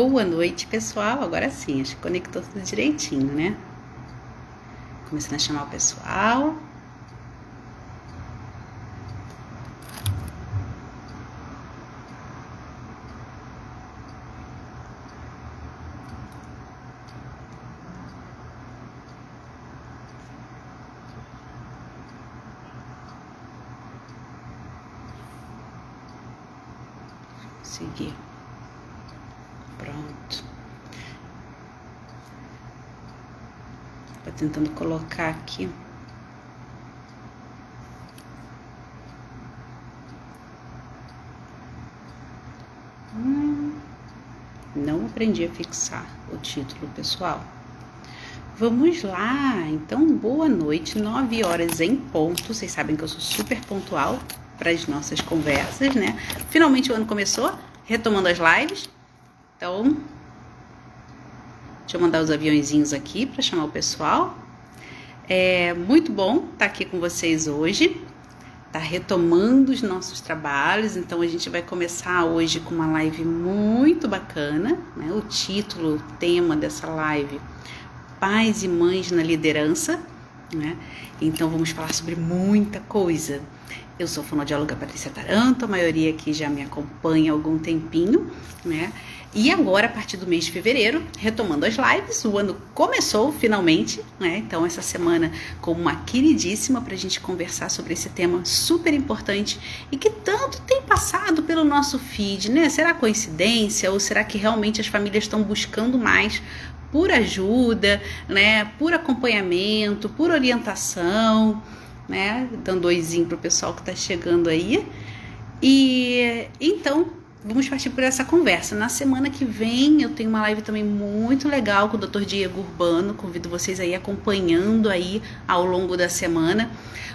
Boa noite, pessoal. Agora sim, acho que conectou tudo direitinho, né? Começando a chamar o pessoal. Seguir. Pronto. Tô tentando colocar aqui. Não aprendi a fixar o título, pessoal. Vamos lá. Então, boa noite. 9 horas em ponto. Vocês sabem que eu sou super pontual para as nossas conversas, né? Finalmente o ano começou, retomando as lives. Então, deixa eu mandar os aviãozinhos aqui para chamar o pessoal. É muito bom estar aqui com vocês hoje. Tá retomando os nossos trabalhos, então a gente vai começar hoje com uma live muito bacana, né? O título, o tema dessa live, Pais e Mães na Liderança, né? Então vamos falar sobre muita coisa. Eu sou fonoaudióloga Patrícia Taranto, a maioria aqui já me acompanha há algum tempinho, né? E agora, a partir do mês de fevereiro, retomando as lives, o ano começou finalmente, né? Então, essa semana com uma queridíssima para a gente conversar sobre esse tema super importante e que tanto tem passado pelo nosso feed, né? Será coincidência ou será que realmente as famílias estão buscando mais por ajuda, né? Por acompanhamento, por orientação, né? Dando oizinho pro pessoal que está chegando aí. E então, vamos partir por essa conversa. Na semana que vem eu tenho uma live também muito legal com o Dr. Diego Urbano. Convido vocês aí acompanhando aí ao longo da semana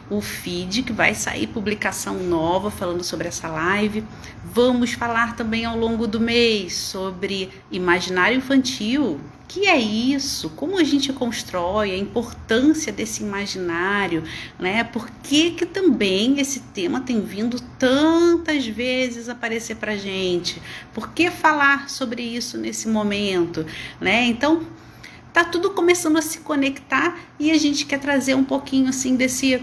o feed, que vai sair publicação nova falando sobre essa live. Vamos falar também ao longo do mês sobre imaginário infantil. Que é isso? Como a gente constrói a importância desse imaginário, né? Por que também esse tema tem vindo tantas vezes aparecer pra gente? Por que falar sobre isso nesse momento, né? Então, tá tudo começando a se conectar e a gente quer trazer um pouquinho assim desse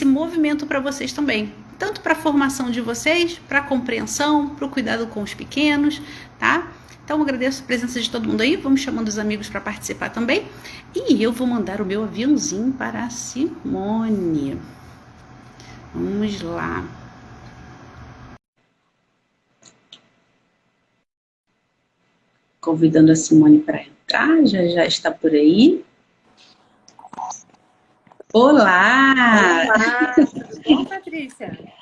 movimento para vocês também. Tanto para a formação de vocês, para a compreensão, para o cuidado com os pequenos, tá? Então, eu agradeço a presença de todo mundo aí. Vamos chamando os amigos para participar também. E eu vou mandar o meu aviãozinho para a Simone. Vamos lá. Convidando a Simone para entrar. Já está por aí. Olá! Olá! Tudo bom, Patrícia?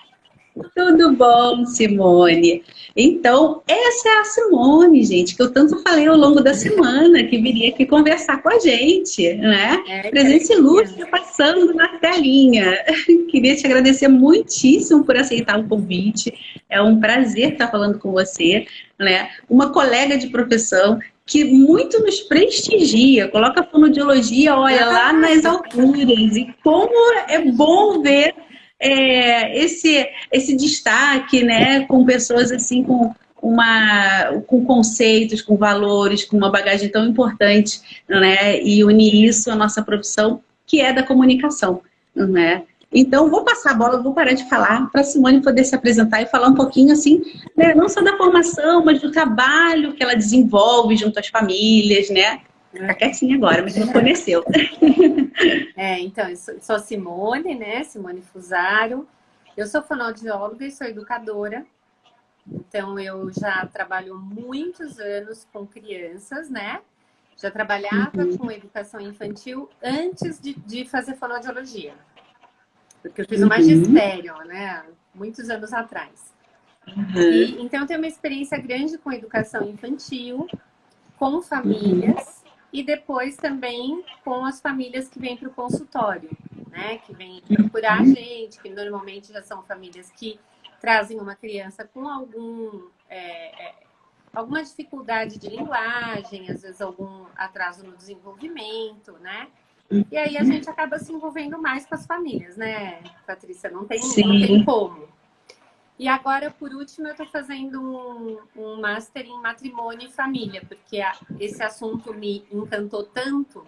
Tudo bom, Simone? Então, essa é a Simone, gente, que eu tanto falei ao longo da semana, que viria aqui conversar com a gente, né? Presença ilustre passando na telinha. Queria te agradecer muitíssimo por aceitar o convite. É um prazer estar falando com você, né? Uma colega de profissão que muito nos prestigia, coloca a fonoaudiologia, olha, lá nas alturas. E como é bom ver esse destaque, né, com pessoas assim com conceitos, com valores, com uma bagagem tão importante, né, e unir isso à nossa profissão, que é da comunicação, né? Então, vou passar a bola, vou parar de falar para a Simone poder se apresentar e falar um pouquinho, assim, né, não só da formação, mas do trabalho que ela desenvolve junto às famílias, né? Fica quietinha agora, mas não conheceu. Então, eu sou Simone, né? Simone Fusaro. Eu sou fonoaudióloga e sou educadora. Então, eu já trabalho muitos anos com crianças, né? Já trabalhava com educação infantil antes de fazer fonoaudiologia. Porque eu fiz o magistério, né? Muitos anos atrás. Então, eu tenho uma experiência grande com educação infantil, com famílias, e depois também com as famílias que vêm para o consultório, né? Que vêm procurar a gente, que normalmente já são famílias que trazem uma criança com alguma dificuldade de linguagem, às vezes algum atraso no desenvolvimento, né? E aí a gente acaba se envolvendo mais com as famílias, né, Patrícia? Não tem como. E agora, por último, eu estou fazendo um master em matrimônio e família, porque esse assunto me encantou tanto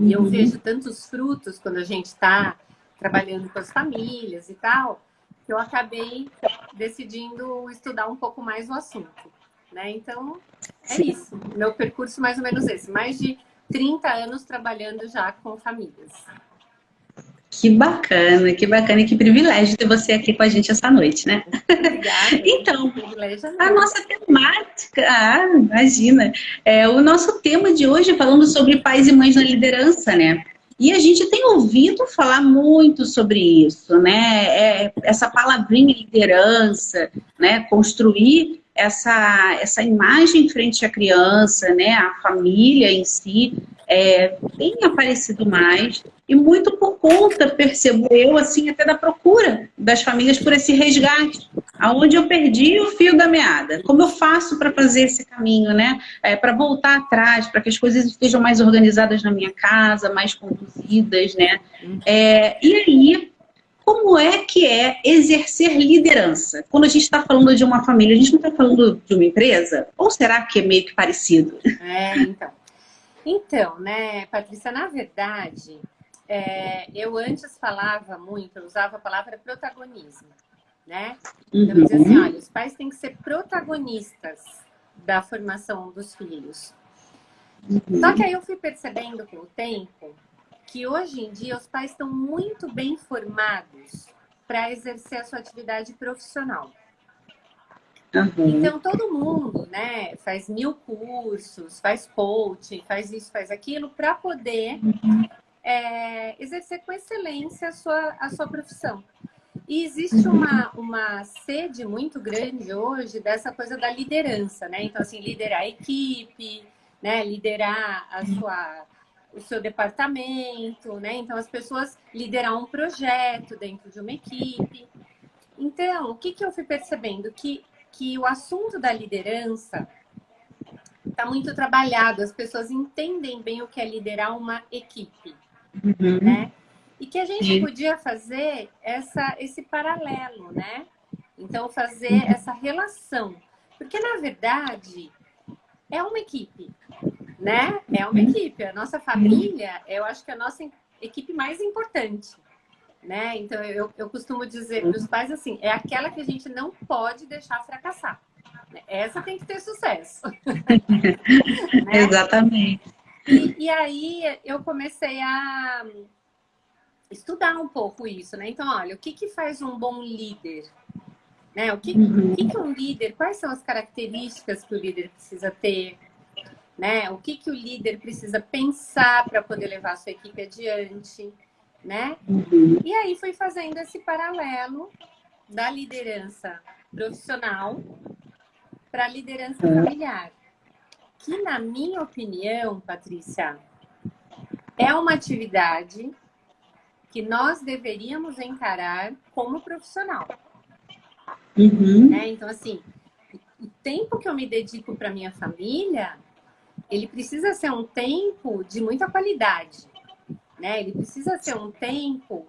e eu vejo tantos frutos quando a gente está trabalhando com as famílias e tal, que eu acabei decidindo estudar um pouco mais o assunto, né? Então, é Sim. isso. Meu percurso mais ou menos esse. Mais de 30 anos trabalhando já com famílias. Que bacana e que privilégio ter você aqui com a gente essa noite, né? Obrigada. Então, Privilégio é a meu. nossa temática, imagina, o nosso tema de hoje é falando sobre pais e mães na liderança, né? E a gente tem ouvido falar muito sobre isso, né? Essa palavrinha liderança, né? Construir essa imagem frente à criança, né? A família em si, tem aparecido mais. E muito por conta, percebo eu, assim, até da procura das famílias por esse resgate. Aonde eu perdi o fio da meada. Como eu faço para fazer esse caminho, né? Para voltar atrás, para que as coisas estejam mais organizadas na minha casa, mais conduzidas, né? E aí, como é que é exercer liderança? Quando a gente está falando de uma família, a gente não está falando de uma empresa? Ou será que é meio que parecido? Então. Então, né, Patrícia, na verdade, eu antes falava muito, eu usava a palavra protagonismo, né? Então, eu dizia assim, olha, os pais têm que ser protagonistas da formação dos filhos. Só que aí eu fui percebendo com o tempo que hoje em dia os pais estão muito bem formados para exercer a sua atividade profissional. Então, todo mundo, né, faz 1000 cursos, faz coaching, faz isso, faz aquilo, para poder exercer com excelência a sua profissão. E existe uma sede muito grande hoje dessa coisa da liderança, né? Então, assim, liderar a equipe, né, liderar o seu departamento, né? Então, as pessoas liderar um projeto dentro de uma equipe. Então, o que eu fui percebendo? Que o assunto da liderança está muito trabalhado, as pessoas entendem bem o que é liderar uma equipe, né? E que a gente podia fazer esse paralelo, né? Então, fazer essa relação. Porque, na verdade, é uma equipe, né? É uma equipe. A nossa família, eu acho que é a nossa equipe mais importante, né? Então, eu costumo dizer para os pais assim, é aquela que a gente não pode deixar fracassar. Essa tem que ter sucesso. Né? Exatamente. E aí eu comecei a estudar um pouco isso, né? Então, olha, o que faz um bom líder? Né? O que um líder, quais são as características que o líder precisa ter? Né? O que o líder precisa pensar para poder levar a sua equipe adiante? Né? E aí fui fazendo esse paralelo da liderança profissional para a liderança familiar. Que, na minha opinião, Patrícia, é uma atividade que nós deveríamos encarar como profissional. Né? Então, assim, o tempo que eu me dedico para minha família, ele precisa ser um tempo de muita qualidade. Né? Ele precisa ser um tempo...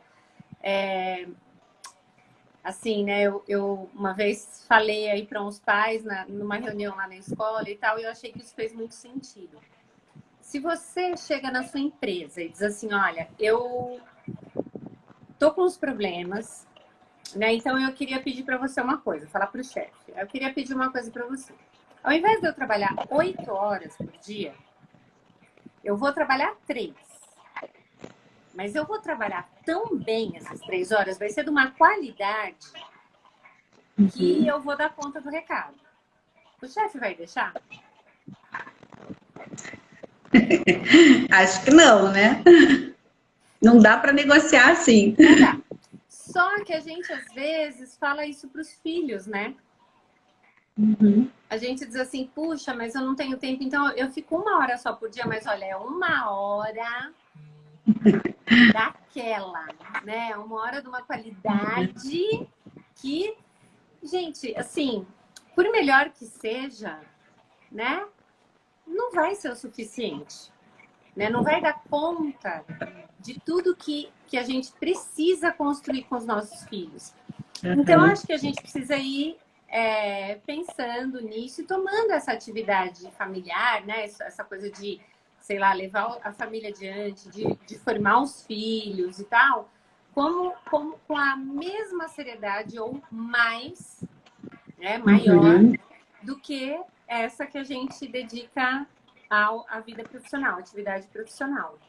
assim, né? Eu uma vez falei aí para uns pais numa reunião lá na escola e tal, e eu achei que isso fez muito sentido. Se você chega na sua empresa e diz assim, olha, eu tô com uns problemas, né? Então eu queria pedir para você uma coisa, falar para o chefe. Eu queria pedir uma coisa para você. Ao invés de eu trabalhar 8 horas por dia, eu vou trabalhar 3. Mas eu vou trabalhar tão bem essas 3 horas, vai ser de uma qualidade que eu vou dar conta do recado. O chefe vai deixar? Acho que não, né? Não dá para negociar assim. Não dá. Só que a gente, às vezes, fala isso para os filhos, né? A gente diz assim, puxa, mas eu não tenho tempo, então eu fico 1 hora só por dia, mas olha, é 1 hora daquela, né? 1 hora de uma qualidade que, gente, assim, por melhor que seja, né? Não vai ser o suficiente, né? Não vai dar conta de tudo que a gente precisa construir com os nossos filhos. Então, Uhum. acho que a gente precisa ir pensando nisso e tomando essa atividade familiar, né? Essa coisa de, sei lá, levar a família adiante, de formar os filhos e tal, como com a mesma seriedade ou mais, né, maior Uhum. do que essa que a gente dedica à vida profissional, atividade profissional.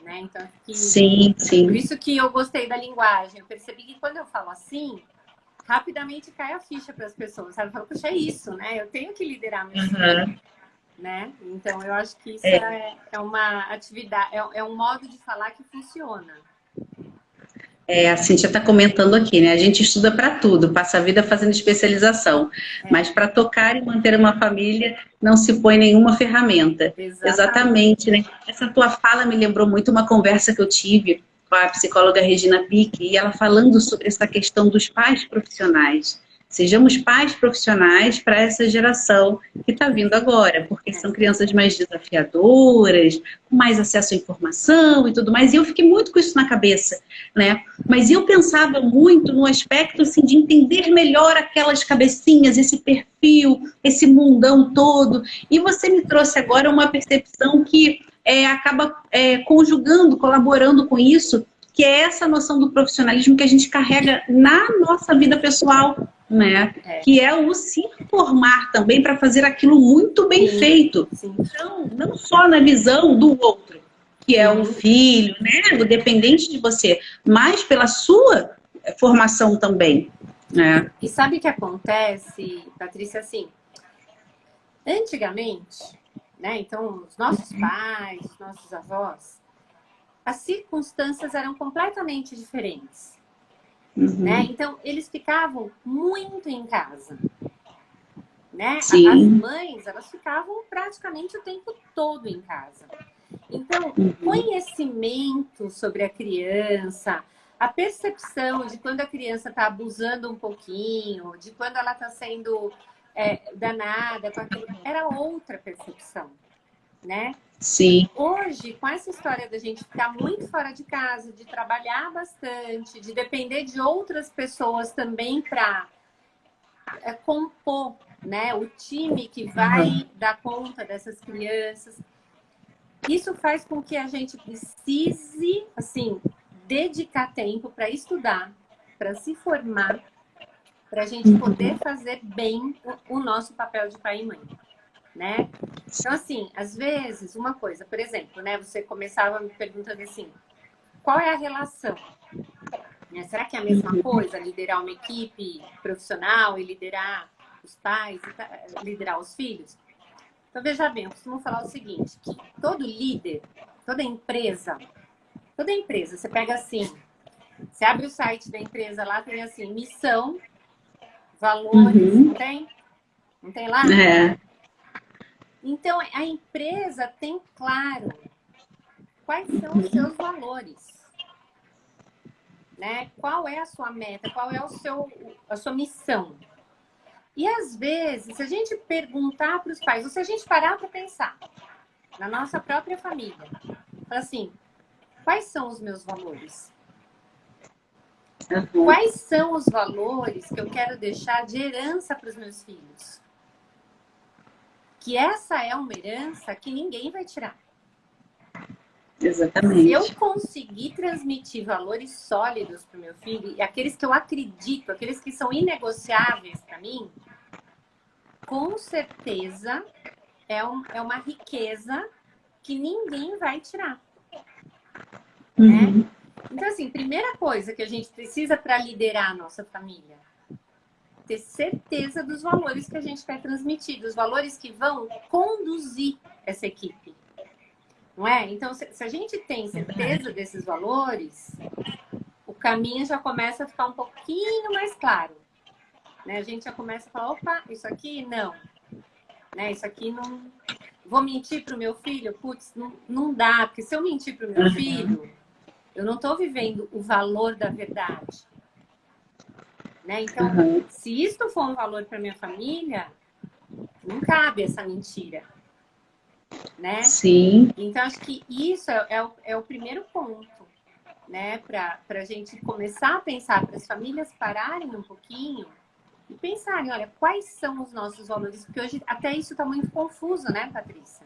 Né? Então, Sim, por sim. isso que eu gostei da linguagem. Eu percebi que quando eu falo assim, rapidamente cai a ficha para as pessoas, sabe? Fala, puxa, é isso, né? Eu tenho que liderar meus filhos, Uhum. né? Então, eu acho que isso É, é uma atividade, é um modo de falar que funciona. a Cintia está comentando aqui, né? A gente estuda para tudo, passa a vida fazendo especialização, mas para tocar e manter uma família não se põe nenhuma ferramenta. Exatamente. Exatamente, né? Essa tua fala me lembrou muito uma conversa que eu tive com a psicóloga Regina Pique, e ela falando sobre essa questão dos pais profissionais. Sejamos pais profissionais para essa geração que está vindo agora, porque É. são crianças mais desafiadoras, com mais acesso à informação e tudo mais. E eu fiquei muito com isso na cabeça, né? Mas eu pensava muito no aspecto assim, de entender melhor aquelas cabecinhas, esse perfil, esse mundão todo. E você me trouxe agora uma percepção que acaba conjugando, colaborando com isso, que é essa noção do profissionalismo que a gente carrega na nossa vida pessoal, né? É. Que é o se formar também para fazer aquilo muito bem Sim, feito. sim, Então, não só na visão do outro, que é o sim. filho, né? O dependente de você, mas pela sua formação também, né? E sabe o que acontece, Patrícia? Assim, antigamente, né? Então, os nossos pais, os nossos avós, as circunstâncias eram completamente diferentes, né? Uhum. Então, eles ficavam muito em casa, né? As Sim. mães, elas ficavam praticamente o tempo todo em casa. Então, o Uhum. conhecimento sobre a criança, a percepção de quando a criança está abusando um pouquinho, de quando ela está sendo danada com aquilo, era outra percepção, né? Sim. Hoje, com essa história da gente ficar muito fora de casa, de trabalhar bastante, de depender de outras pessoas também para compor, né, o time que vai Uhum. dar conta dessas crianças, isso faz com que a gente precise, assim, dedicar tempo para estudar, para se formar, para a gente poder Uhum. fazer bem o nosso papel de pai e mãe, né? Então, assim, às vezes, uma coisa, por exemplo, né? Você começava me perguntando assim, qual é a relação? Será que é a mesma coisa liderar uma equipe profissional e liderar os pais, liderar os filhos? Então, veja bem, eu costumo falar o seguinte, que todo líder, toda empresa, você pega assim, você abre o site da empresa lá, tem assim, missão, valores, Uhum. não tem? Não tem lá? É. Então, a empresa tem claro quais são os seus valores, né? Qual é a sua meta, qual é a sua missão. E às vezes, se a gente perguntar para os pais, ou se a gente parar para pensar na nossa própria família, assim, quais são os meus valores? Uhum. Quais são os valores que eu quero deixar de herança para os meus filhos? Que essa é uma herança que ninguém vai tirar. Se eu Exatamente. conseguir transmitir valores sólidos para o meu filho, e aqueles que eu acredito, aqueles que são inegociáveis para mim, com certeza é uma riqueza que ninguém vai tirar, né? Uhum. Então, assim, primeira coisa que a gente precisa para liderar a nossa família, ter certeza dos valores que a gente quer transmitir, dos valores que vão conduzir essa equipe, não é? Então, se a gente tem certeza desses valores, o caminho já começa a ficar um pouquinho mais claro, né? A gente já começa a falar, opa, isso aqui não, né? Isso aqui não... Vou mentir para o meu filho? Putz, não dá, porque se eu mentir para o meu Uhum. filho, eu não estou vivendo o valor da verdade, né? Então, Uhum. se isto for um valor para minha família, não cabe essa mentira, né? Sim. Então, acho que isso é o primeiro ponto. né? Para a gente começar a pensar, para as famílias pararem um pouquinho e pensarem, olha, quais são os nossos valores? Porque hoje até isso está muito confuso, né, Patrícia?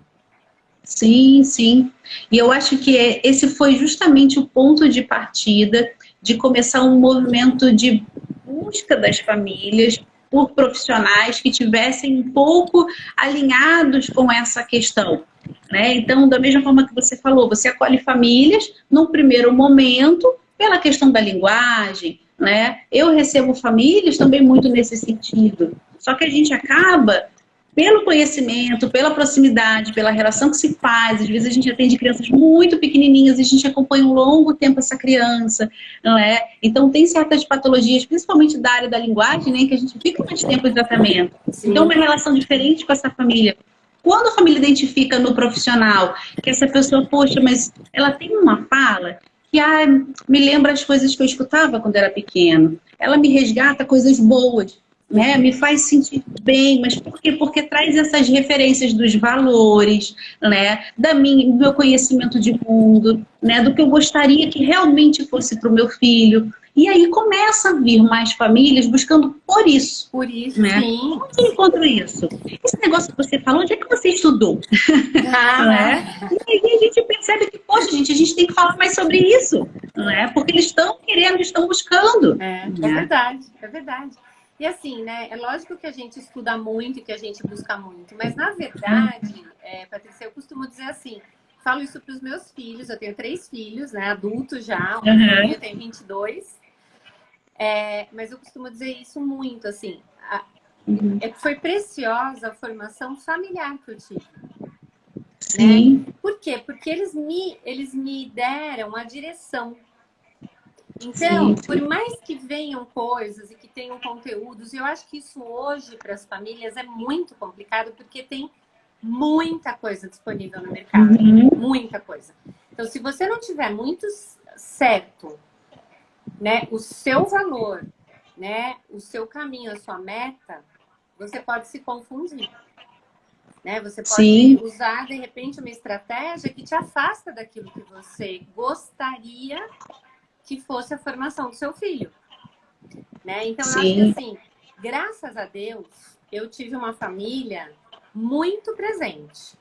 Sim, sim. E eu acho que esse foi justamente o ponto de partida de começar um movimento de busca das famílias por profissionais que tivessem um pouco alinhados com essa questão, né? Então, da mesma forma que você falou, você acolhe famílias num primeiro momento pela questão da linguagem, né? Eu recebo famílias também muito nesse sentido. Só que a gente acaba pelo conhecimento, pela proximidade, pela relação que se faz. Às vezes a gente atende crianças muito pequenininhas e a gente acompanha um longo tempo essa criança, não é? Então tem certas patologias, principalmente da área da linguagem, né, que a gente fica mais tempo em tratamento. Então Sim. uma relação diferente com essa família. Quando a família identifica no profissional que essa pessoa, poxa, mas ela tem uma fala que me lembra as coisas que eu escutava quando era pequeno. Ela me resgata coisas boas, né? Me faz sentir bem, mas por quê? Porque traz essas referências dos valores, né? Do meu conhecimento de mundo, né? Do que eu gostaria que realmente fosse para o meu filho. E aí começa a vir mais famílias buscando por isso, Por isso, né? sim. Onde eu encontro isso? Esse negócio que você falou, onde é que você estudou? Não é? Ah, E aí a gente percebe que, poxa, gente, a gente tem que falar mais sobre isso, não é? Porque eles estão querendo, estão buscando. é Né? verdade, é verdade. E assim, né? É lógico que a gente estuda muito e que a gente busca muito, mas na verdade, Patrícia, eu costumo dizer assim, falo isso para os meus filhos, eu tenho 3 filhos, né? Adultos já, o mais Uhum. novinho tem 22, mas eu costumo dizer isso muito, assim, foi preciosa a formação familiar que eu tive, né? Sim, Por quê? Porque eles me deram a direção. sim, Então, por sim. mais que venham coisas e que tenham conteúdos, eu acho que isso hoje para as famílias é muito complicado porque tem muita coisa disponível no mercado, Uhum. muita coisa. Então, se você não tiver muito certo, né, o seu valor, né, o seu caminho, a sua meta, você pode se confundir, né? Você pode Sim, usar de repente uma estratégia que te afasta daquilo que você gostaria que fosse a formação do seu filho, né? Então eu acho que sim. assim, graças a Deus, eu tive uma família muito presente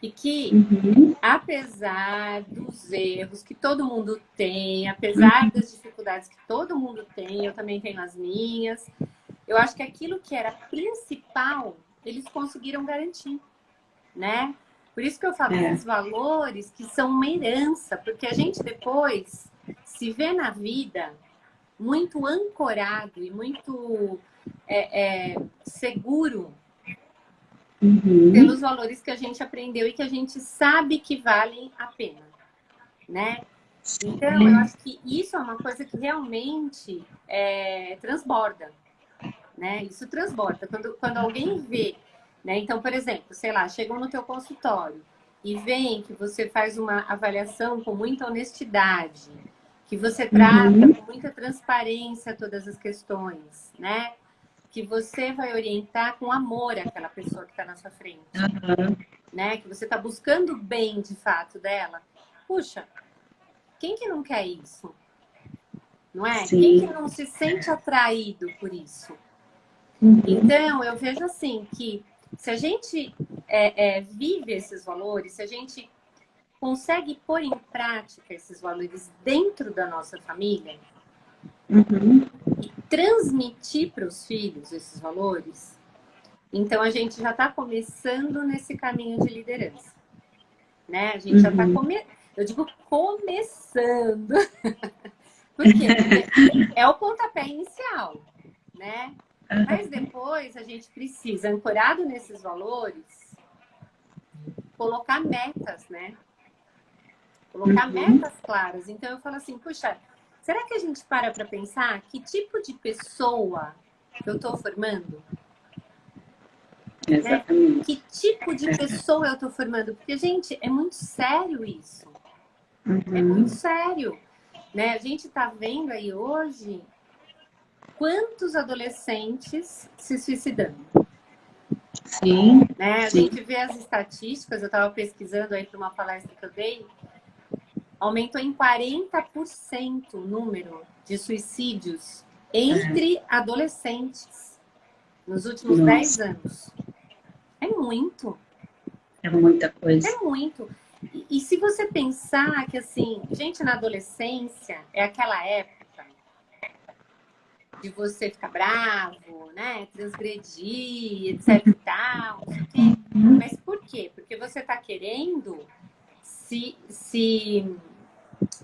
e que, Uhum. apesar dos erros que todo mundo tem, apesar Uhum. das dificuldades que todo mundo tem, eu também tenho as minhas. Eu acho que aquilo que era principal, eles conseguiram garantir, né? Por isso que eu falo É. esses valores que são uma herança, porque a gente depois se vê na vida muito ancorado e muito seguro Uhum. pelos valores que a gente aprendeu e que a gente sabe que valem a pena, né? Então, eu Sim. acho que isso é uma coisa que realmente transborda, né? Isso transborda. Quando alguém vê, né? Então, por exemplo, sei lá, chegam no teu consultório e veem que você faz uma avaliação com muita honestidade, que você trata Uhum. com muita transparência todas as questões, né? Que você vai orientar com amor aquela pessoa que está na sua frente, Aham. né? Que você está buscando o bem de fato dela. Puxa, quem que não quer isso? Não é? Quem que Sim. não se sente atraído por isso? Uhum. Então, eu vejo assim que se a gente vive esses valores, se a gente consegue pôr em prática esses valores dentro da nossa família Uhum. e transmitir para os filhos esses valores, então a gente já está começando nesse caminho de liderança, né? A gente já está Uhum. eu digo começando. Por quê? Porque é o pontapé inicial, né? Mas depois a gente precisa, ancorado nesses valores, colocar metas, né? Colocar Uhum. metas claras. Então eu falo assim, puxa, será que a gente para pensar que tipo de pessoa eu estou formando? Né? Que Exatamente. tipo de pessoa eu estou formando? Porque, gente, é muito sério isso. É muito Uhum. sério. Né? A gente está vendo aí hoje quantos adolescentes se suicidando. Sim, Né? A sim. gente vê as estatísticas, eu estava pesquisando aí para uma palestra que eu dei. aumentou em 40% o número de suicídios entre adolescentes nos últimos 10 anos. É muito. É muita coisa. É muito. E se você pensar que, assim, gente, na adolescência é aquela época de você ficar bravo, né? Transgredir, etc e tal, não sei o quê. Mas por quê? Porque você tá querendo se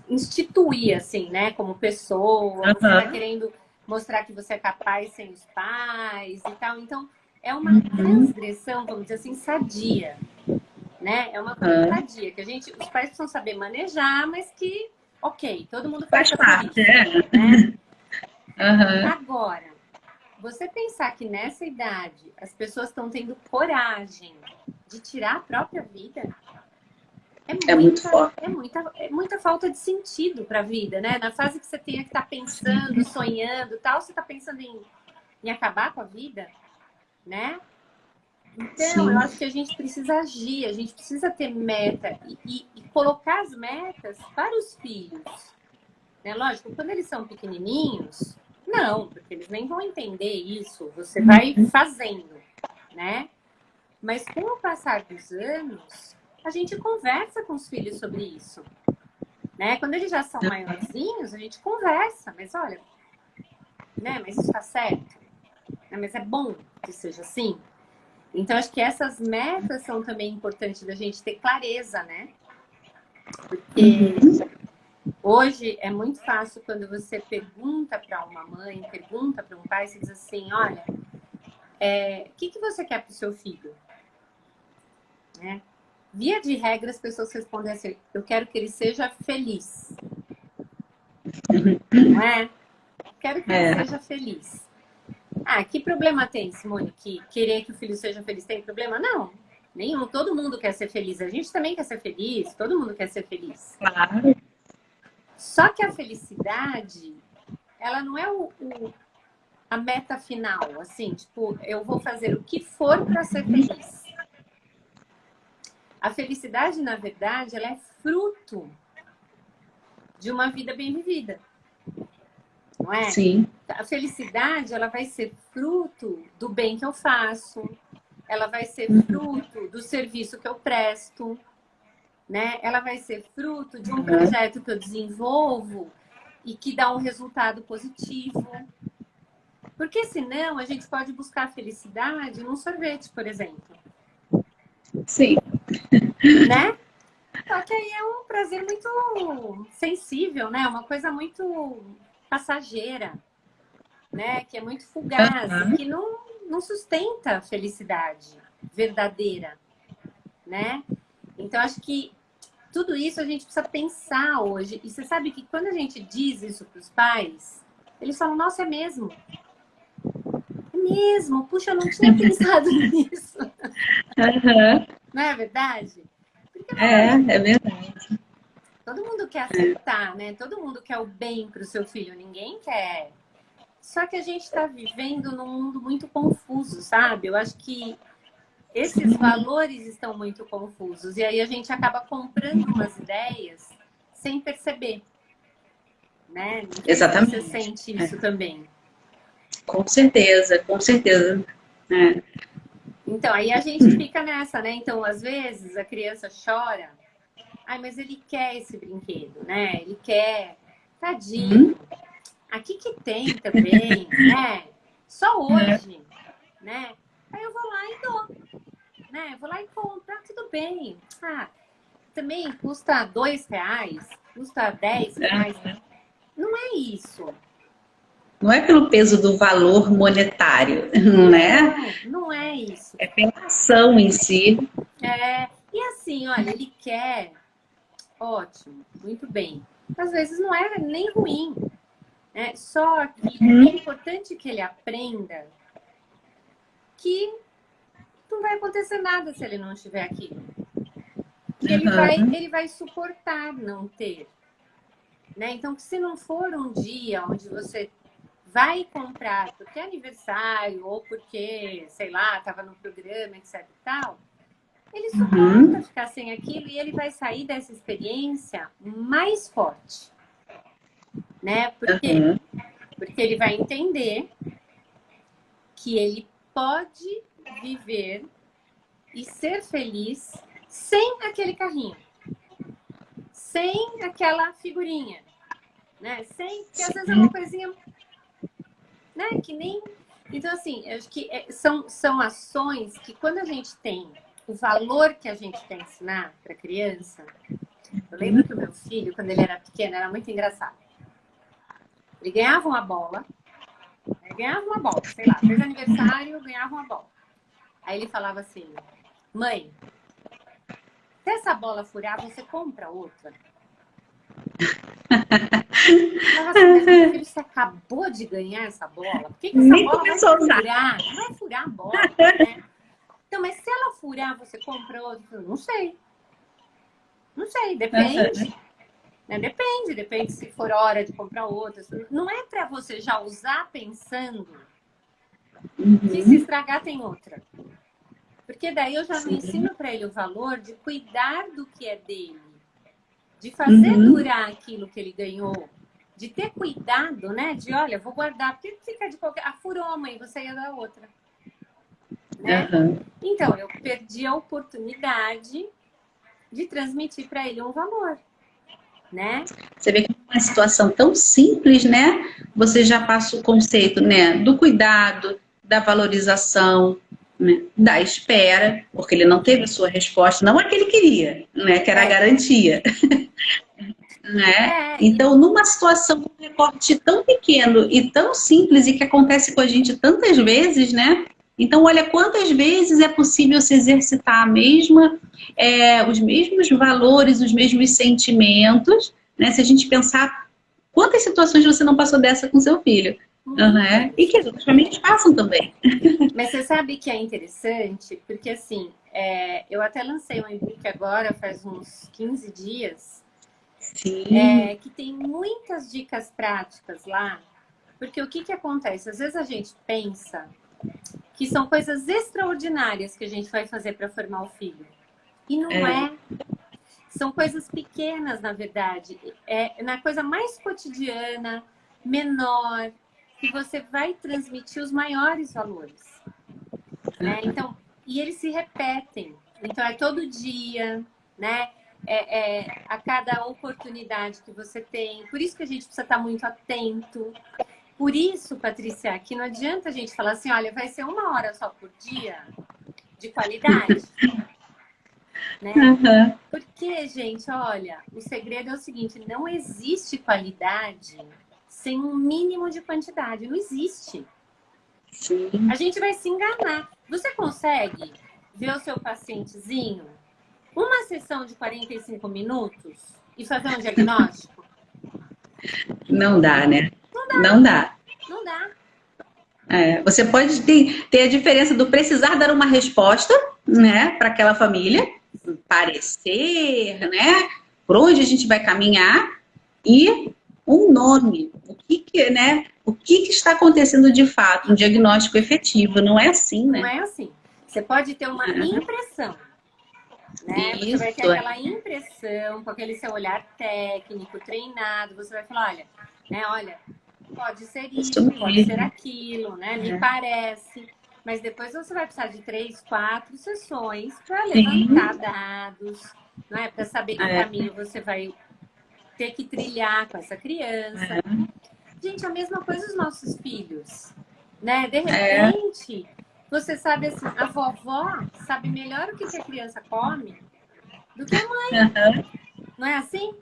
instituir, assim, né? Como pessoa, você tá querendo mostrar que você é capaz sem os pais e tal. Então, é uma transgressão, vamos dizer assim, sadia, né? É uma coisa sadia, que os pais precisam saber manejar, mas que, ok, todo mundo Faz parte, isso, né? Agora, você pensar que nessa idade as pessoas estão tendo coragem de tirar a própria vida, muito forte. É muita falta de sentido para a vida, né? Na fase que você tinha que estar pensando, sonhando, tal, você está pensando em acabar com a vida, né? Então, eu acho que a gente precisa agir, a gente precisa ter meta e colocar as metas para os filhos, né? Lógico, quando eles são pequenininhos, não, porque eles nem vão entender isso. Você vai fazendo, né? Mas com o passar dos anos, a gente conversa com os filhos sobre isso, né? Quando eles já são maiorzinhos, a gente conversa. Mas olha, né? Mas isso tá certo? Mas é bom que seja assim? Então, acho que essas metas são também importantes da gente ter clareza, né? Porque hoje é muito fácil quando você pergunta para uma mãe, pergunta para um pai, você diz assim, olha, o que você quer para o seu filho? Né? Via de regra, as pessoas respondem assim, eu quero que ele seja feliz. Não é? Quero que ele seja feliz. Ah, que problema tem, Simone, que querer que o filho seja feliz tem problema? Não, nenhum. Todo mundo quer ser feliz. A gente também quer ser feliz. Todo mundo quer ser feliz. Claro. Só que a felicidade, ela não é a meta final, assim, tipo, eu vou fazer o que for para ser feliz. A felicidade, na verdade, ela é fruto de uma vida bem vivida. Não é? Sim. A felicidade, ela vai ser fruto do bem que eu faço, ela vai ser fruto do serviço que eu presto, né? Ela vai ser fruto de um projeto que eu desenvolvo e que dá um resultado positivo. Porque senão a gente pode buscar felicidade num sorvete, por exemplo. Sim. Né? Só que aí é um prazer muito sensível, né? Uma coisa muito passageira, né? Que é muito fugaz e que não sustenta a felicidade verdadeira, né? Então, acho que tudo isso a gente precisa pensar hoje. E você sabe que quando a gente diz isso para os pais, eles falam, nossa, é mesmo. É mesmo. Puxa, eu não tinha pensado nisso. Não é verdade? Porque, é verdade. todo mundo quer acertar, né? Todo mundo quer o bem para o seu filho. Ninguém quer. Só que a gente está vivendo num mundo muito confuso, sabe? Eu acho que esses valores estão muito confusos. E aí a gente acaba comprando umas ideias sem perceber. Né? Não sei Exatamente. se você sente isso também. Com certeza, com certeza. Então, aí a gente fica nessa, né? Então, às vezes, a criança chora. Ai, mas ele quer esse brinquedo, né? Ele quer. Tadinho. Aqui que tem também, né? Só hoje, né? Aí eu vou lá e dou. Né? Eu vou lá e compro. Ah, tudo bem. Ah, também custa R$2, custa R$10. Não é isso. Não é pelo peso do valor monetário, né? Não é isso. É pela ação em si. E assim, olha, ele quer, ótimo, muito bem. Às vezes não é nem ruim, né? Só que é importante que ele aprenda que não vai acontecer nada se ele não tiver aquilo. Que ele vai suportar não ter. Né? Então, se não for um dia onde você vai comprar porque é aniversário ou porque, sei lá, estava no programa, etc e tal, Ele Uhum. suporta ficar sem aquilo e ele vai sair dessa experiência mais forte, né? Por quê? Uhum. Porque ele vai entender que ele pode viver e ser feliz sem aquele carrinho, sem aquela figurinha, né? Sem, porque às vezes é uma coisinha, né? Que nem. Então, assim, eu acho que são ações que quando a gente tem o valor que a gente quer ensinar para a criança. Eu lembro que o meu filho, quando ele era pequeno, era muito engraçado. Ele ganhava uma bola, sei lá, fez aniversário, ganhava uma bola. Aí ele falava assim: mãe, se essa bola furar, você compra outra? Eu falava assim, mas meu filho, você acabou de ganhar essa bola? Por que essa Nem bola vai começou a usar. furar? Não vai furar a bola, né? Então, mas se ela furar, você compra outra? Eu não sei. Não sei, depende. Né? Depende se for hora de comprar outra. Não é para você já usar pensando que se estragar tem outra. Porque daí eu já não ensino para ele o valor de cuidar do que é dele, de fazer durar aquilo que ele ganhou, de ter cuidado, né? De, olha, vou guardar, porque fica de qualquer... Ah, furou a mãe, você ia dar outra. Né? Então, eu perdi a oportunidade de transmitir para ele um valor, né? Você vê que uma situação tão simples, né? Você já passa o conceito, né? Do cuidado, da valorização, né? Da espera, porque ele não teve a sua resposta, não a que ele queria, né? Que era a garantia. Né? Então, numa situação, um recorte tão pequeno e tão simples e que acontece com a gente tantas vezes, né? Então, olha quantas vezes é possível se exercitar os mesmos valores, os mesmos sentimentos, né? Se a gente pensar quantas situações você não passou dessa com seu filho. E que as outras famílias passam também. Mas você sabe que é interessante, porque assim, eu até lancei um e-book agora, faz uns 15 dias, que tem muitas dicas práticas lá, porque o que acontece? Às vezes a gente pensa que são coisas extraordinárias que a gente vai fazer para formar o filho. E não é. São coisas pequenas, na verdade. Na coisa mais cotidiana, menor, que você vai transmitir os maiores valores. Né? Então, e eles se repetem. Então, é todo dia, né? A cada oportunidade que você tem. Por isso que a gente precisa estar muito atento. Por isso, Patrícia, que não adianta a gente falar assim, olha, vai ser 1 hora só por dia de qualidade. Né? Porque, gente, olha, o segredo é o seguinte, não existe qualidade sem um mínimo de quantidade. Não existe. Sim. A gente vai se enganar. Você consegue ver o seu pacientezinho uma sessão de 45 minutos e fazer um diagnóstico? Não dá, né? Não dá. Você pode ter a diferença do precisar dar uma resposta, né, para aquela família, parecer, né, por onde a gente vai caminhar e um nome, o que está acontecendo de fato, um diagnóstico efetivo, não é assim, né? Não é assim. Você pode ter uma impressão, né? Você vai ter aquela impressão, com aquele seu olhar técnico, treinado, você vai falar, olha, pode ser isso, pode ser aquilo, né? Me parece. Mas depois você vai precisar de 3, 4 sessões para levantar dados, né? Para saber que caminho você vai ter que trilhar com essa criança. Gente, a mesma coisa os nossos filhos, né? De repente, você sabe assim, a vovó sabe melhor o que a criança come do que a mãe. Não é assim?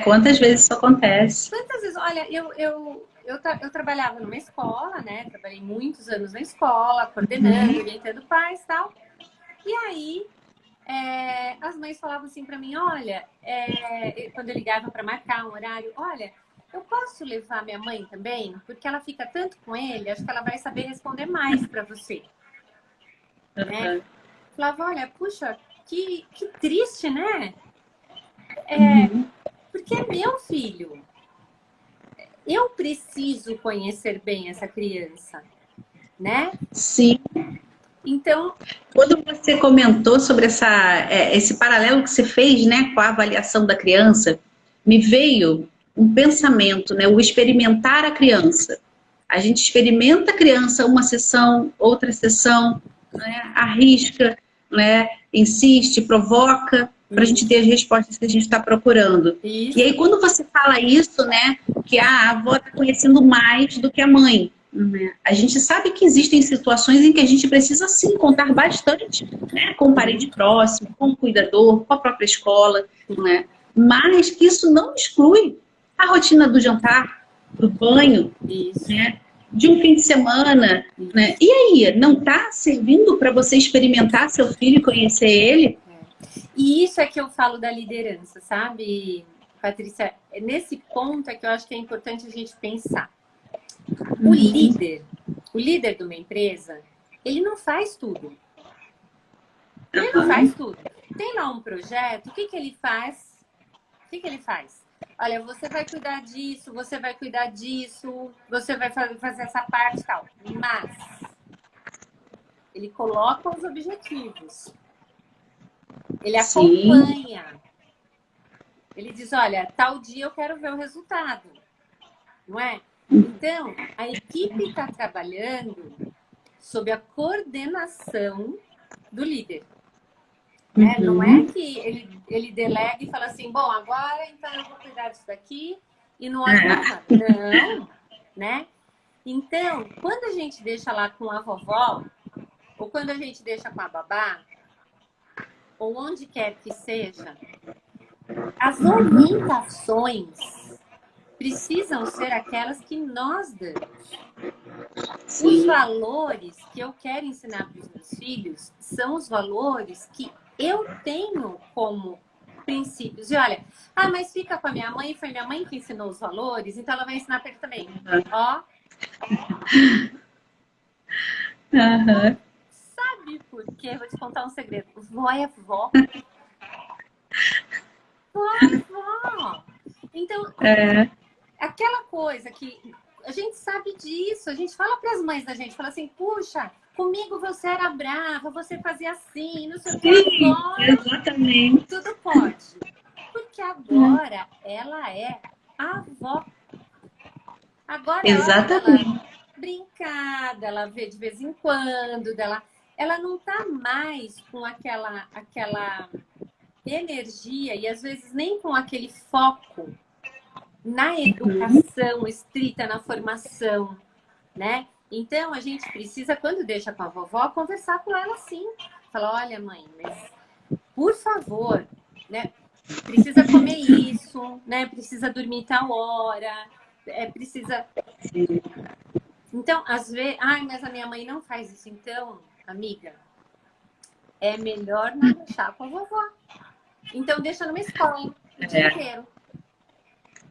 Quantas vezes isso acontece? Quantas vezes? Olha, eu trabalhava numa escola, né? Trabalhei muitos anos na escola, coordenando, orientando pais e tal. E aí, as mães falavam assim para mim, olha, quando eu ligava para marcar um horário, olha, eu posso levar minha mãe também? Porque ela fica tanto com ele, acho que ela vai saber responder mais para você. Né? Falava, olha, puxa, que triste, né? Porque é meu filho. Eu preciso conhecer bem essa criança, né? Sim. Então, Quando você comentou sobre esse paralelo que você fez, né, com a avaliação da criança, me veio um pensamento, né, o experimentar a criança. A gente experimenta a criança uma sessão, outra sessão, né, arrisca, né, insiste, provoca, para a gente ter as respostas que a gente está procurando. E isso. aí, quando você fala isso, né, que a avó está conhecendo mais do que a mãe, né? A gente sabe que existem situações em que a gente precisa sim contar bastante, né? Com o parente próximo, com o cuidador, com a própria escola, né? Mas que isso não exclui a rotina do jantar, do banho, Isso. né? De um fim de semana, né? E aí, não está servindo para você experimentar seu filho e conhecer ele? E isso é que eu falo da liderança, sabe, Patrícia? Nesse ponto é que eu acho que é importante a gente pensar. O líder de uma empresa, ele não faz tudo. Ele não faz tudo. Tem lá um projeto, o que ele faz? O que ele faz? Olha, você vai cuidar disso, você vai cuidar disso, você vai fazer essa parte e tal. Mas ele coloca os objetivos. Ele acompanha. Sim. Ele diz, olha, tal dia eu quero ver o resultado. Não é? Então, a equipe está trabalhando sob a coordenação do líder. Né? Não é que ele delega e fala assim, bom, agora então eu vou cuidar disso daqui e não olha mais nada. Não, né? Então, quando a gente deixa lá com a vovó, ou quando a gente deixa com a babá, ou onde quer que seja, as orientações precisam ser aquelas que nós damos. Sim. Os valores que eu quero ensinar para os meus filhos são os valores que eu tenho como princípios. E olha, mas fica com a minha mãe, foi minha mãe que ensinou os valores, então ela vai ensinar para ele também. Ó. Sabe por quê? Vou te contar um segredo. Vó é vó. Vó é vó. Então, aquela coisa que a gente sabe disso, a gente fala para as mães da gente, fala assim, puxa, comigo você era brava, você fazia assim, não sei o que. Agora, exatamente. Tudo pode. Porque agora ela é a avó. Agora é hora dela brincar, dela ver de vez em quando, ela não tá mais com aquela energia e às vezes nem com aquele foco na educação estrita, na formação, né? Então, a gente precisa, quando deixa com a vovó, conversar com ela sim. Falar, olha, mãe, mas por favor, né? Precisa comer isso, né? Precisa dormir tal hora, precisa... Então, às vezes... mas a minha mãe não faz isso. Então, amiga, é melhor não deixar com a vovó. Então, deixa numa escola o dia inteiro.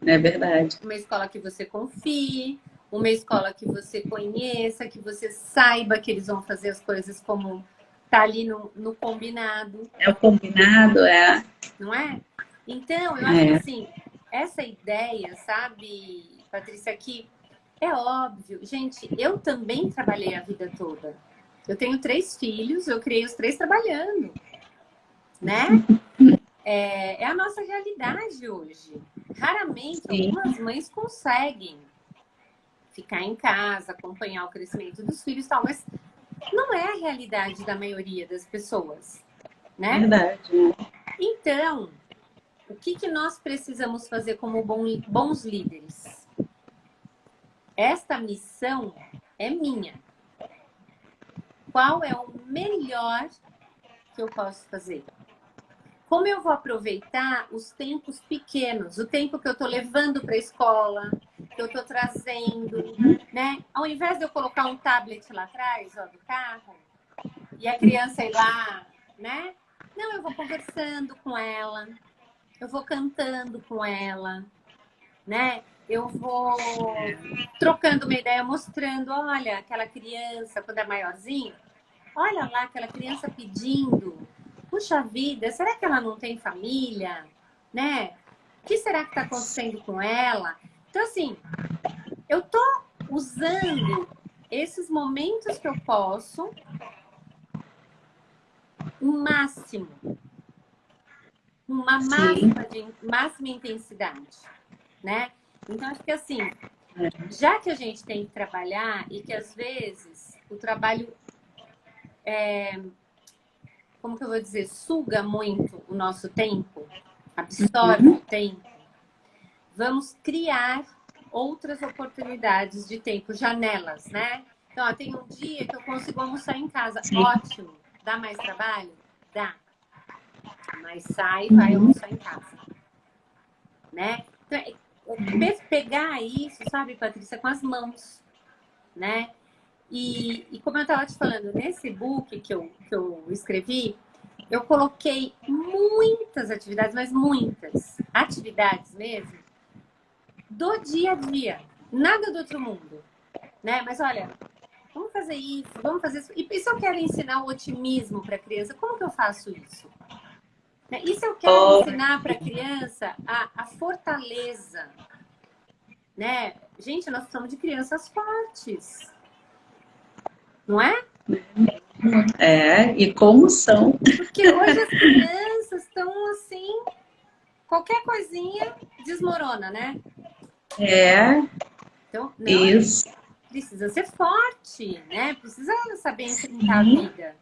É verdade. Uma escola que você confie, uma escola que você conheça, que você saiba que eles vão fazer as coisas como tá ali no combinado. É o combinado, Não é? Então, eu acho que assim, essa ideia, sabe, Patrícia, que é óbvio. Gente, eu também trabalhei a vida toda. Eu tenho 3 filhos, eu criei os 3 trabalhando, né? É a nossa realidade hoje. Raramente algumas mães conseguem ficar em casa, acompanhar o crescimento dos filhos e tal, mas não é a realidade da maioria das pessoas, né? Verdade. Então, o que nós precisamos fazer como bons líderes? Esta missão é minha. Qual é o melhor que eu posso fazer? Como eu vou aproveitar os tempos pequenos, o tempo que eu estou levando para a escola, que eu estou trazendo, né? Ao invés de eu colocar um tablet lá atrás, do carro, e a criança ir lá, né? Não, eu vou conversando com ela, eu vou cantando com ela, né? Eu vou trocando uma ideia, mostrando, olha, aquela criança, quando é maiorzinha, olha lá, aquela criança pedindo... Puxa vida, será que ela não tem família? Né? O que será que está acontecendo com ela? Então, assim, eu tô usando esses momentos que eu posso um máximo, uma Sim. máxima intensidade, né? Então, acho que assim, já que a gente tem que trabalhar e que às vezes o trabalho, como que eu vou dizer, suga muito o nosso tempo, absorve o tempo, vamos criar outras oportunidades de tempo, janelas, né? Então, ó, tem um dia que eu consigo almoçar em casa. Sim. Ótimo. Dá mais trabalho? Dá. Mas sai e vai almoçar em casa. Né? Então, pegar isso, sabe, Patrícia, com as mãos. Né? E como eu estava te falando, nesse book que eu escrevi, eu coloquei muitas atividades, mas muitas atividades mesmo, do dia a dia. Nada do outro mundo. Né? Mas olha, vamos fazer isso, vamos fazer isso. E se eu quero ensinar o otimismo para a criança, como que eu faço isso? E se eu quero ensinar para a criança a fortaleza? Né? Gente, nós precisamos de crianças fortes. Não é? E como são. Porque hoje as crianças estão assim, qualquer coisinha desmorona, né? Então, não, Isso. precisa ser forte, né? Precisa saber enfrentar a vida.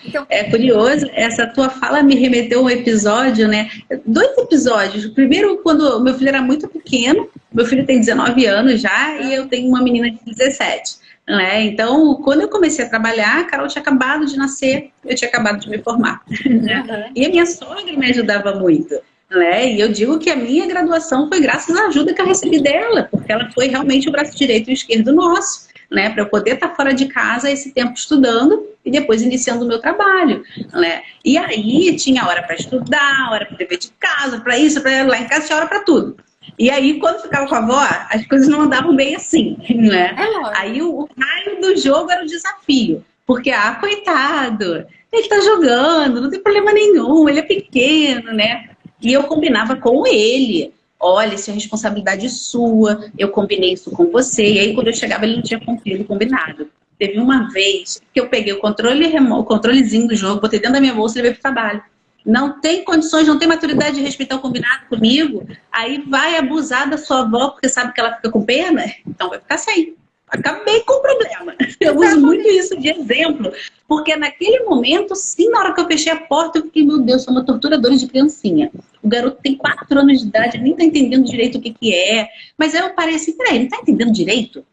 Então, É curioso, essa tua fala me remeteu a um episódio, né? 2 episódios. O primeiro, quando meu filho era muito pequeno, meu filho tem 19 anos já, e eu tenho uma menina de 17. Né? Então, quando eu comecei a trabalhar, a Carol tinha acabado de nascer, eu tinha acabado de me formar. Né? E a minha sogra me ajudava muito. Né? E eu digo que a minha graduação foi graças à ajuda que eu recebi dela, porque ela foi realmente o braço direito e o esquerdo nosso. Né, para eu poder estar fora de casa esse tempo estudando e depois iniciando o meu trabalho, né? E aí tinha hora para estudar, hora para dever de casa, para isso, para lá em casa tinha hora para tudo. E aí quando ficava com a avó, as coisas não andavam bem assim, né? Aí o raio do jogo era o desafio, porque coitado, ele tá jogando, não tem problema nenhum, ele é pequeno, né? E eu combinava com ele. Olha, isso é responsabilidade sua, eu combinei isso com você. E aí, quando eu chegava, ele não tinha cumprido o combinado. Teve uma vez que eu peguei o controle remoto, o controlezinho do jogo, botei dentro da minha bolsa e levei pro trabalho. Não tem condições, não tem maturidade de respeitar o combinado comigo, aí vai abusar da sua avó porque sabe que ela fica com pena, então vai ficar sem. Acabei com o problema. Eu uso muito isso de exemplo, porque naquele momento, sim, na hora que eu fechei a porta, eu fiquei, meu Deus, sou uma torturadora de criancinha. O garoto tem 4 anos de idade, nem tá entendendo direito o que que é. Mas aí eu parei assim, peraí, não tá entendendo direito?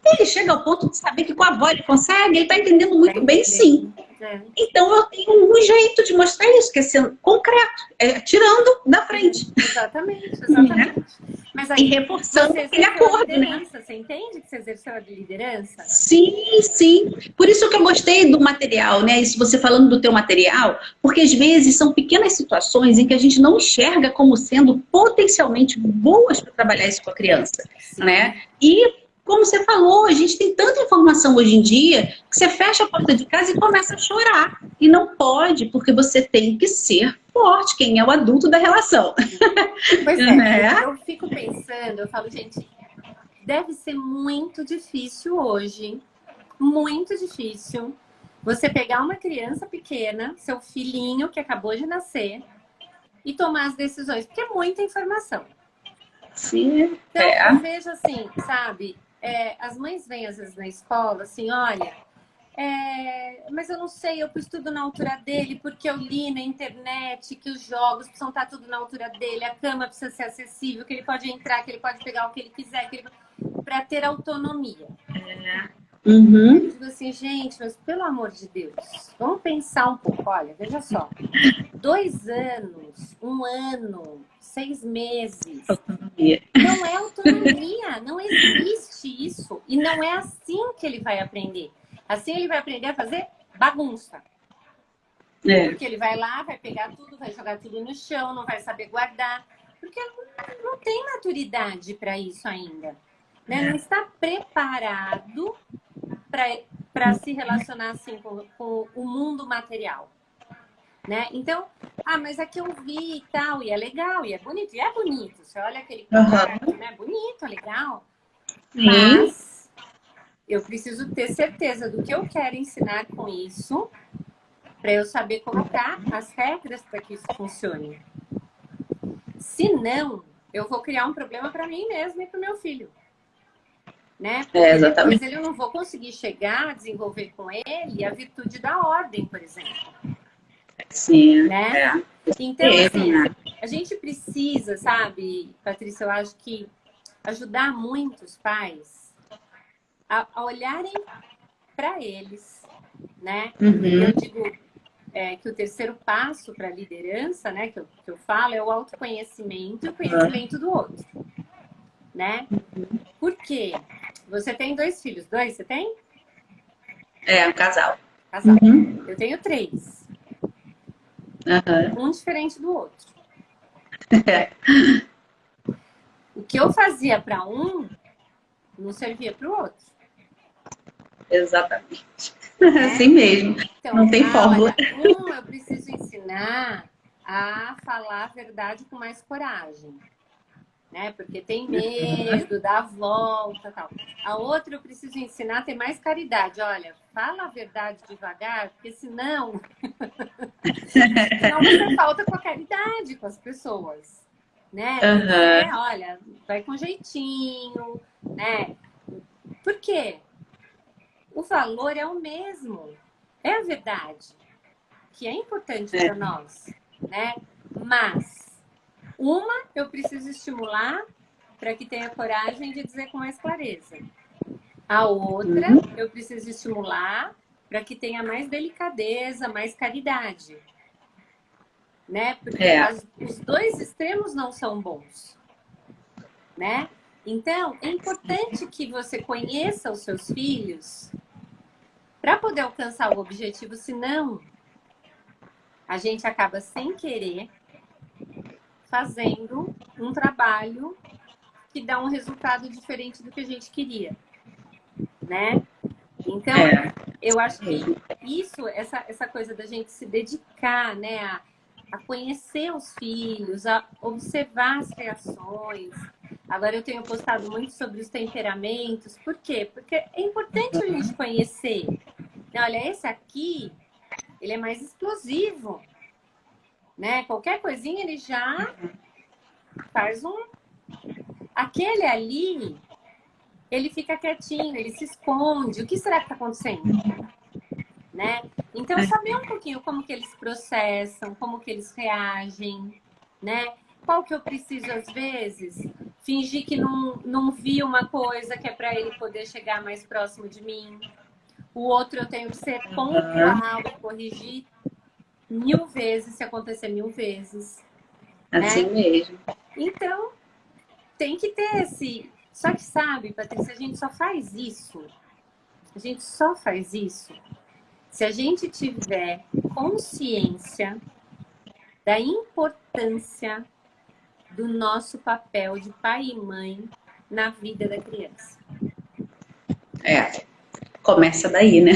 Ele chega ao ponto de saber que com a avó ele consegue, ele tá entendendo muito bem, sim. Então eu tenho um jeito de mostrar isso, que é sendo concreto, tirando da frente. Exatamente, exatamente. Mas aí, e reforçando aquele acordo, né? Você entende que você exerceu a liderança? Sim, sim. Por isso que eu gostei do material, né? Isso você falando do teu material, porque às vezes são pequenas situações em que a gente não enxerga como sendo potencialmente boas para trabalhar isso com a criança, né? E como você falou, a gente tem tanta informação hoje em dia que você fecha a porta de casa e começa a chorar. E não pode, porque você tem que ser forte, quem é o adulto da relação. Pois é, eu fico pensando, eu falo, gente, deve ser muito difícil hoje, muito difícil, você pegar uma criança pequena, seu filhinho que acabou de nascer, e tomar as decisões, porque é muita informação. Sim, então, eu vejo assim, sabe, as mães vêm às vezes na escola, assim, olha, mas eu não sei, eu estudo na altura dele, porque eu li na internet que os jogos precisam estar tudo na altura dele, a cama precisa ser acessível, que ele pode entrar, que ele pode pegar o que ele quiser, para ter autonomia. Eu digo assim, gente, mas pelo amor de Deus, vamos pensar um pouco, olha, veja só, 2 anos, 1 ano, 6 meses, não é autonomia, não existe isso, e não é assim que ele vai aprender. Assim ele vai aprender a fazer bagunça. Porque ele vai lá, vai pegar tudo, vai jogar tudo no chão, não vai saber guardar. Porque não tem maturidade para isso ainda. Né? Não está preparado para se relacionar assim com o mundo material. Né? Então, mas aqui eu vi e tal, e é legal, e é bonito. E é bonito. Você olha aquele quarto, né? Bonito, é legal. Mas eu preciso ter certeza do que eu quero ensinar com isso para eu saber colocar as regras para que isso funcione. Se não, eu vou criar um problema para mim mesma e para o meu filho. Né? Porque depois eu não vou conseguir chegar a desenvolver com ele a virtude da ordem, por exemplo. Sim, né? Então, assim, a gente precisa, sabe, Patrícia, eu acho que ajudar muito os pais a olharem para eles, né? Eu digo que o terceiro passo para a liderança, né, que eu falo, é o autoconhecimento e o conhecimento do outro, né? Por quê? Você tem 2 filhos, 2 você tem? Um casal. Casal. Eu tenho 3. Um diferente do outro. O que eu fazia para um não servia para o outro. Exatamente. Assim mesmo. Então, não tem fórmula. Olha, eu preciso ensinar a falar a verdade com mais coragem, né? Porque tem medo, dá a volta, tal. A outra eu preciso ensinar a ter mais caridade. Olha, fala a verdade devagar, porque senão você falta com a caridade com as pessoas, né? Olha, vai com jeitinho, né? Por quê? O valor é o mesmo, é a verdade, que é importante para nós, né? Mas uma eu preciso estimular para que tenha coragem de dizer com mais clareza. A outra eu preciso estimular para que tenha mais delicadeza, mais caridade, né? Porque os 2 extremos não são bons, né? Então, é importante que você conheça os seus filhos para poder alcançar o objetivo, senão a gente acaba sem querer fazendo um trabalho que dá um resultado diferente do que a gente queria, né? Então, eu acho que isso, essa coisa da gente se dedicar, né, a conhecer os filhos, a observar as reações. Agora eu tenho postado muito sobre os temperamentos. Por quê? Porque é importante a gente conhecer. Olha, esse aqui, ele é mais explosivo, né? Qualquer coisinha ele já faz Aquele ali, ele fica quietinho, ele se esconde. O que será que está acontecendo? Né? Então, saber um pouquinho como que eles processam, como que eles reagem, né? Qual que eu preciso, às vezes, fingir que não vi uma coisa que é para ele poder chegar mais próximo de mim. O outro eu tenho que ser pontual e corrigir 1000 vezes, se acontecer 1000 vezes. Assim mesmo. Então, tem que ter esse... Só que sabe, Patrícia, a gente só faz isso. A gente só faz isso se a gente tiver consciência da importância do nosso papel de pai e mãe na vida da criança. Começa daí, né?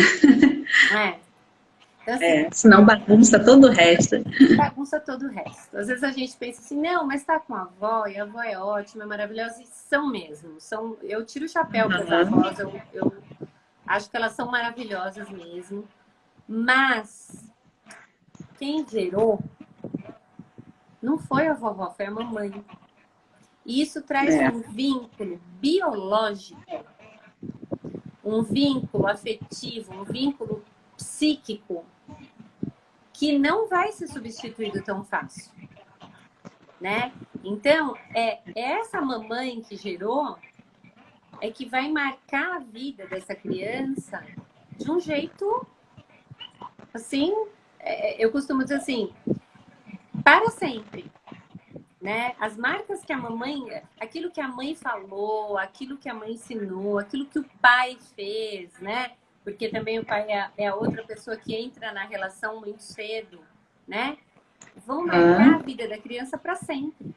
Então, assim, senão bagunça todo o resto. Bagunça todo o resto. Às vezes a gente pensa assim, não, mas tá com a avó, e a avó é ótima, é maravilhosa, e são mesmo. Eu tiro o chapéu para as avós, eu acho que elas são maravilhosas mesmo. Mas quem gerou não foi a vovó, foi a mamãe. E isso traz um vínculo biológico, um vínculo afetivo, um vínculo psíquico que não vai ser substituído tão fácil, né? Então, essa mamãe que gerou é que vai marcar a vida dessa criança de um jeito, assim, eu costumo dizer assim, para sempre, né? As marcas que a mamãe, aquilo que a mãe falou, aquilo que a mãe ensinou, aquilo que o pai fez, né? Porque também o pai é a outra pessoa que entra na relação muito cedo, né? Vão marcar a vida da criança para sempre.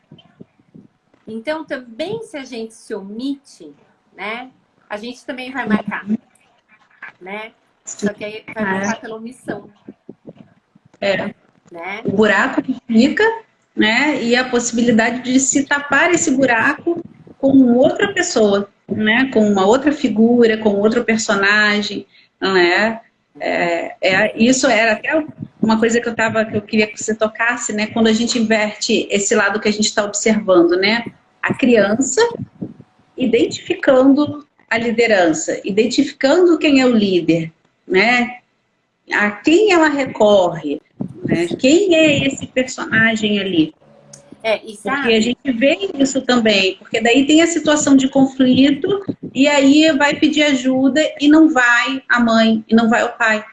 Então, também se a gente se omite, né? A gente também vai marcar, né? Só que aí vai marcar pela omissão. Né? O buraco que fica, né? E a possibilidade de se tapar esse buraco com outra pessoa, né? Com uma outra figura, com outro personagem, não é? Isso era até uma coisa que eu queria que você tocasse, né? Quando a gente inverte esse lado que a gente está observando, né? A criança identificando a liderança, identificando quem é o líder, né? A quem ela recorre, né? Quem é esse personagem ali? E Porque a sabe? gente vê isso também, porque daí tem a situação de conflito e aí vai pedir ajuda e não vai a mãe, e não vai o pai,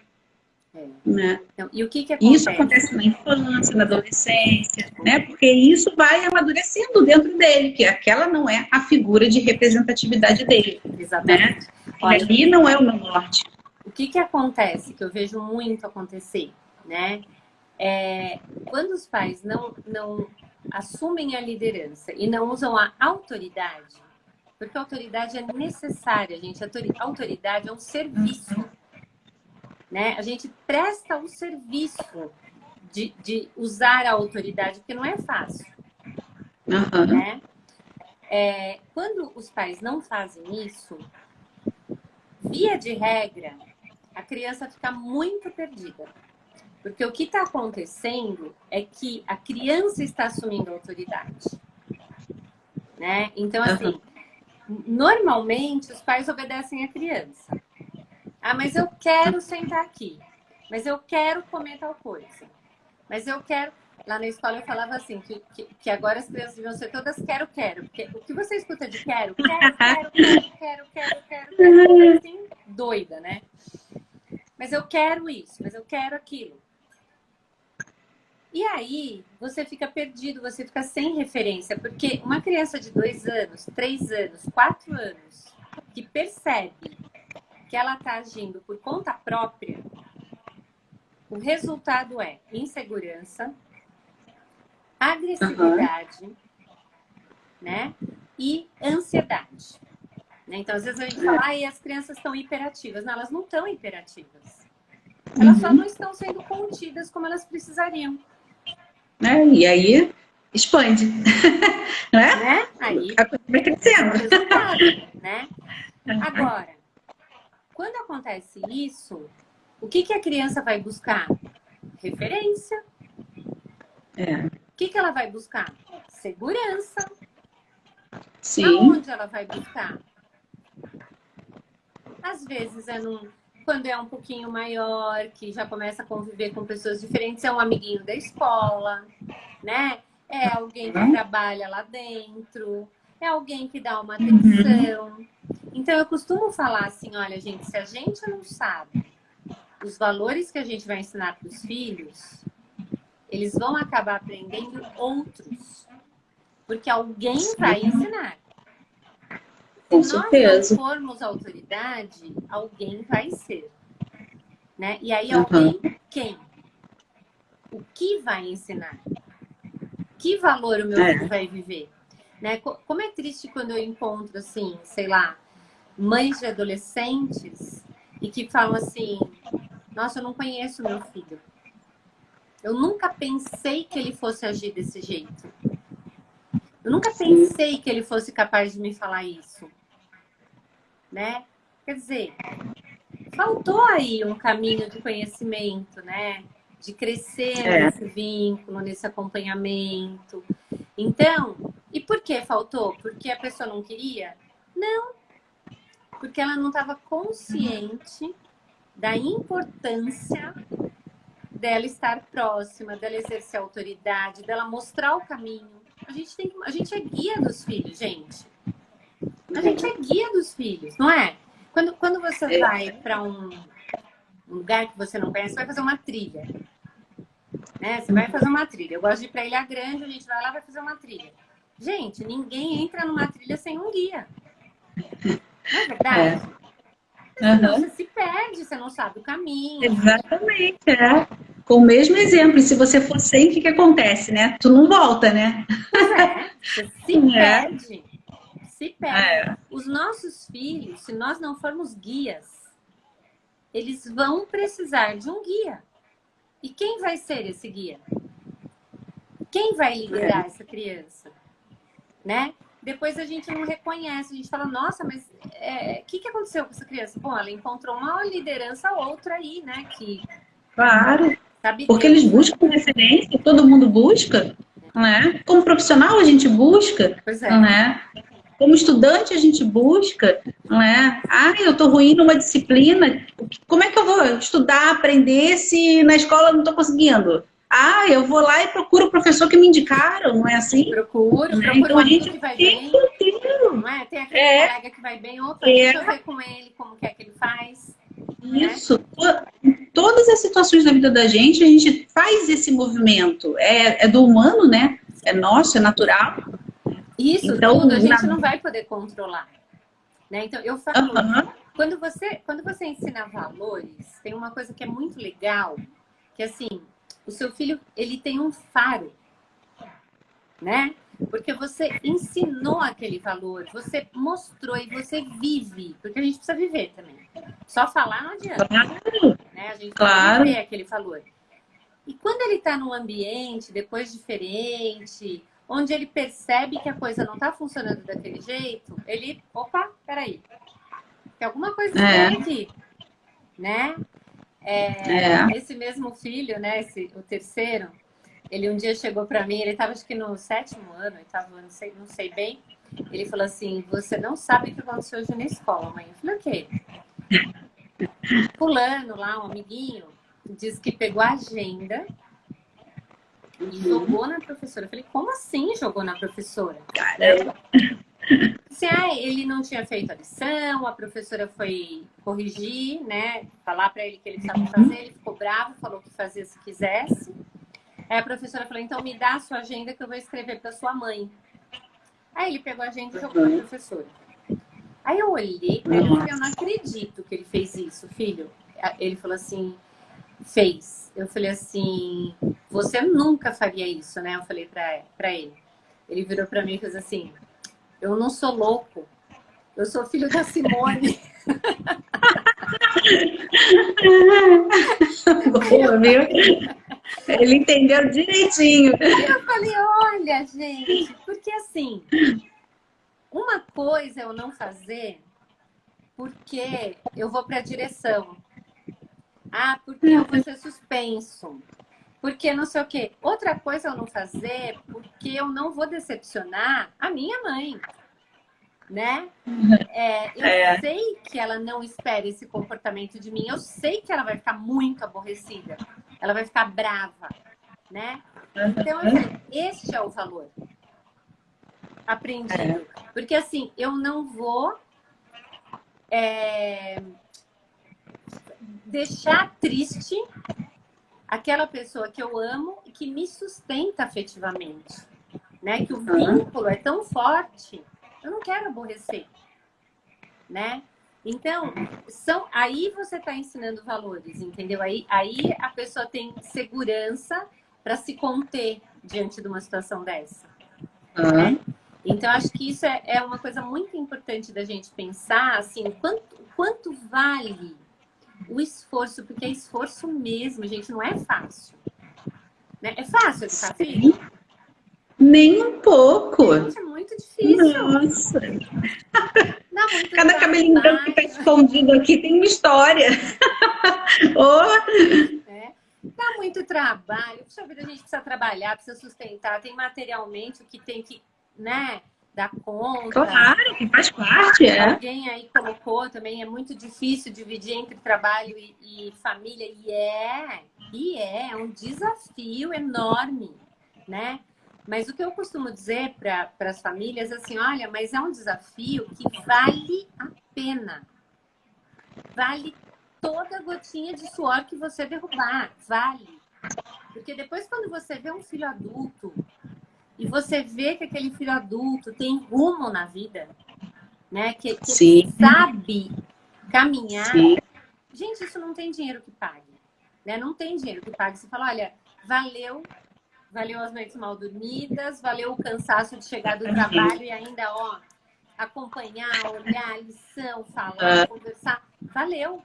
né? Então, e o que Isso acontece? acontece na infância, na adolescência, né? Porque isso vai amadurecendo dentro dele, que aquela não é a figura de representatividade dele, né? Exatamente. E Olha, ali não é o meu norte. o que acontece, que eu vejo muito acontecer, né? Quando os pais não assumem a liderança e não usam a autoridade, porque a autoridade é necessária, gente. A autoridade é um serviço, né? A gente presta o serviço de usar a autoridade, porque não é fácil, né? Quando os pais não fazem isso, via de regra, a criança fica muito perdida. Porque o que está acontecendo é que a criança está assumindo a autoridade, né? Então, assim, normalmente os pais obedecem a criança. Ah, mas eu quero sentar aqui. Mas eu quero comer tal coisa. Mas eu quero... Lá na escola eu falava assim, que agora as crianças deviam ser todas quero. Porque o que você escuta de quero, assim, doida, né? Mas eu quero isso, mas eu quero aquilo. E aí, você fica perdido, você fica sem referência, porque uma criança de 2 anos, 3 anos, 4 anos, que percebe que ela está agindo por conta própria, o resultado é insegurança, agressividade, né? E ansiedade. Né? Então, às vezes a gente fala, as crianças estão hiperativas. Não, elas não estão hiperativas. Elas só não estão sendo contidas como elas precisariam. E aí expande, né? Aí vai crescendo. Resultado, né? Agora, quando acontece isso, o que a criança vai buscar? Referência. O que ela vai buscar? Segurança. Sim. Aonde ela vai buscar? Às vezes quando é um pouquinho maior, que já começa a conviver com pessoas diferentes, é um amiguinho da escola, né? É alguém que trabalha lá dentro, é alguém que dá uma atenção. Então, eu costumo falar assim, olha, gente, se a gente não sabe os valores que a gente vai ensinar para os filhos, eles vão acabar aprendendo outros. Porque alguém vai ensinar. Com Se nós certeza. não formos autoridade, alguém vai ser. Né? E aí, alguém quem? O que vai ensinar? Que valor o meu filho vai viver? Né? Como é triste quando eu encontro, assim, sei lá, mães de adolescentes e que falam assim, nossa, eu não conheço meu filho. Eu nunca pensei que ele fosse agir desse jeito. Eu nunca pensei que ele fosse capaz de me falar isso. Né? Quer dizer, faltou aí um caminho de conhecimento, né? De crescer nesse vínculo, nesse acompanhamento. Então, e por que faltou? Porque a pessoa não queria? Não. Porque ela não estava consciente da importância dela estar próxima, dela exercer autoridade, dela mostrar o caminho. A gente é guia dos filhos, gente. A gente é guia dos filhos, não é? Quando você vai para um lugar que você não conhece, você vai fazer uma trilha. Né? Você vai fazer uma trilha. Eu gosto de ir para Ilha Grande, a gente vai lá e vai fazer uma trilha. Gente, ninguém entra numa trilha sem um guia. Não é verdade? Senão você se perde, você não sabe o caminho. Exatamente, Com o mesmo exemplo, se você for sem, o que acontece, né? Tu não volta, né? Você se perde. Se perde. Os nossos filhos, se nós não formos guias, eles vão precisar de um guia. E quem vai ser esse guia? Quem vai liderar essa criança? Né? depois a gente não reconhece, a gente fala, nossa, mas o que aconteceu com essa criança? Bom, ela encontrou uma liderança outra aí, né? Que Claro, sabe porque Deus, eles né? buscam referência, todo mundo busca, né? Como profissional a gente busca, Pois é. né? Como estudante a gente busca, né? Ah, eu tô ruim numa disciplina, como é que eu vou estudar, aprender se na escola eu não tô conseguindo? Ah, eu vou lá e procuro o professor que me indicaram, não é assim? Procura Né? um Então a amigo gente que vai tem bem, que não é? Tem aquele é, colega que vai bem, opa, deixa eu é ver com ele como que é que ele faz, né? isso. Todas as situações da vida da gente, a gente faz esse movimento. É do humano, né? É nosso, é natural. Isso Então, tudo a gente não vai poder controlar, né? Então, eu falo, aham, quando você ensina valores, tem uma coisa que é muito legal, que assim, o seu filho, ele tem um faro, né? Porque você ensinou aquele valor, você mostrou e você vive, porque a gente precisa viver também. Só falar não adianta, claro, né? A gente precisa claro. viver aquele valor. E quando ele está num ambiente depois diferente, onde ele percebe que a coisa não está funcionando daquele jeito, ele, opa, peraí, tem alguma coisa estranha É, aqui, né? é. Esse mesmo filho, né, o terceiro, ele um dia chegou para mim, ele estava acho que no 7º ano, oitavo ano, não sei bem. Ele falou assim: você não sabe o que aconteceu hoje na escola, mãe. Eu falei: o quê? Fulano lá, um amiguinho, disse que pegou a agenda e jogou na professora. Eu falei: como assim jogou na professora? Né? Se ele não tinha feito a lição, a professora foi corrigir, né? Falar para ele que ele precisava fazer, ele ficou bravo, falou que fazia se quisesse. Aí a professora falou: então me dá a sua agenda que eu vou escrever para sua mãe. Aí ele pegou a agenda e jogou na professora. Aí eu olhei para ele e falei: eu não acredito que ele fez isso, filho. Ele falou assim: fez. Eu falei assim: você nunca faria isso, né? Eu falei para ele. Ele virou para mim e fez assim: eu não sou louco, eu sou filho da Simone. Boa, viu? Ele entendeu direitinho. Eu falei: olha, gente, porque assim, uma coisa é eu não fazer porque eu vou para a direção. Ah, porque eu vou ser suspenso. Porque não sei o quê. Outra coisa eu não fazer porque eu não vou decepcionar a minha mãe, né? Eu sei que ela não espera esse comportamento de mim. Eu sei que ela vai ficar muito aborrecida. Ela vai ficar brava, né? Então, eu falei, este é o valor aprendido. Porque, assim, eu não vou deixar triste aquela pessoa que eu amo e que me sustenta afetivamente, né? Que o vínculo é tão forte, eu não quero aborrecer, né? Então, aí você está ensinando valores, entendeu? Aí a pessoa tem segurança para se conter diante de uma situação dessa, né? Então, acho que isso é uma coisa muito importante da gente pensar, assim, quanto vale o esforço, porque é esforço mesmo, gente, não é fácil. Né? É fácil educar filho? Nem um pouco. Gente, é muito difícil. Nossa. Dá muito Cada cabelinho branco que está escondido aqui tem uma história. Dá muito trabalho. Puxa vida, a gente precisa trabalhar, precisa sustentar, tem materialmente o que tem que, né, dar conta. Claro, que faz parte, Alguém aí colocou também, é muito difícil dividir entre trabalho e família, e é um desafio enorme, né? Mas o que eu costumo dizer para as famílias é assim, olha, mas é um desafio que vale a pena. Vale toda gotinha de suor que você derrubar, vale. Porque depois quando você vê um filho adulto e você vê que aquele filho adulto tem rumo na vida, né? Que sabe caminhar. Sim. Gente, isso não tem dinheiro que pague, né? Não tem dinheiro que pague. Você fala, olha, valeu as noites mal dormidas, valeu o cansaço de chegar do trabalho e ainda, acompanhar, olhar, lição, falar, conversar. Valeu,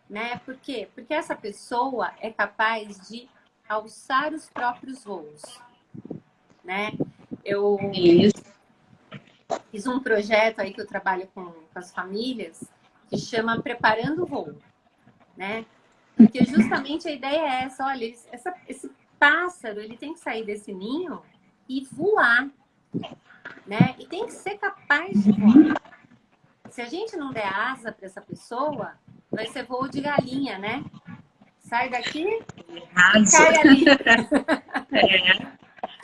né? Por quê? Porque essa pessoa é capaz de alçar os próprios voos, né? fiz um projeto aí que eu trabalho com as famílias, que chama Preparando o Voo, né? Porque justamente a ideia é essa, olha, esse pássaro, ele tem que sair desse ninho e voar, né? E tem que ser capaz de voar. Se a gente não der asa para essa pessoa, vai ser voo de galinha, né? Sai daqui e cai ali.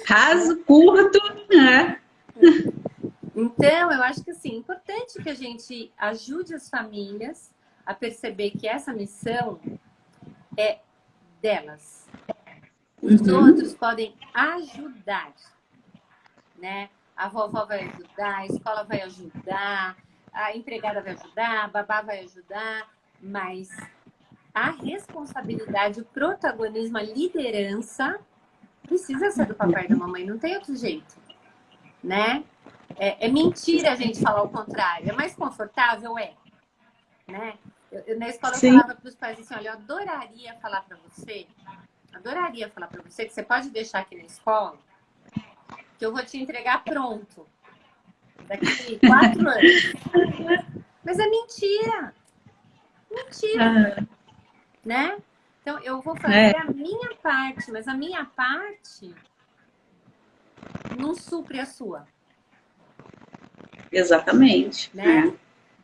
Caso curto, né? Então, eu acho que assim, é importante que a gente ajude as famílias a perceber que essa missão é delas. Os outros podem ajudar, né? A vovó vai ajudar, a escola vai ajudar, a empregada vai ajudar, a babá vai ajudar, mas a responsabilidade, o protagonismo, a liderança precisa ser do papai e da mamãe, não tem outro jeito, né? É mentira a gente falar o contrário. É mais confortável? Né? Na escola eu falava para os pais assim, olha, eu adoraria falar para você que você pode deixar aqui na escola, que eu vou te entregar pronto daqui 4 anos. Mas é mentira. Mentira. Né? Então, eu vou fazer a minha parte, mas a minha parte não supre a sua. Exatamente. Né?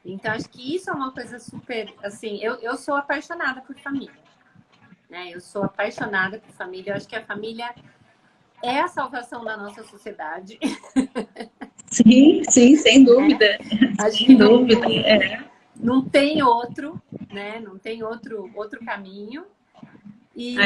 Então, acho que isso é uma coisa super, assim, eu sou apaixonada por família, né? Eu sou apaixonada por família, eu acho que a família é a salvação da nossa sociedade. Sim, sem dúvida. Sem dúvida. Não tem outro, né? Não tem outro caminho. E...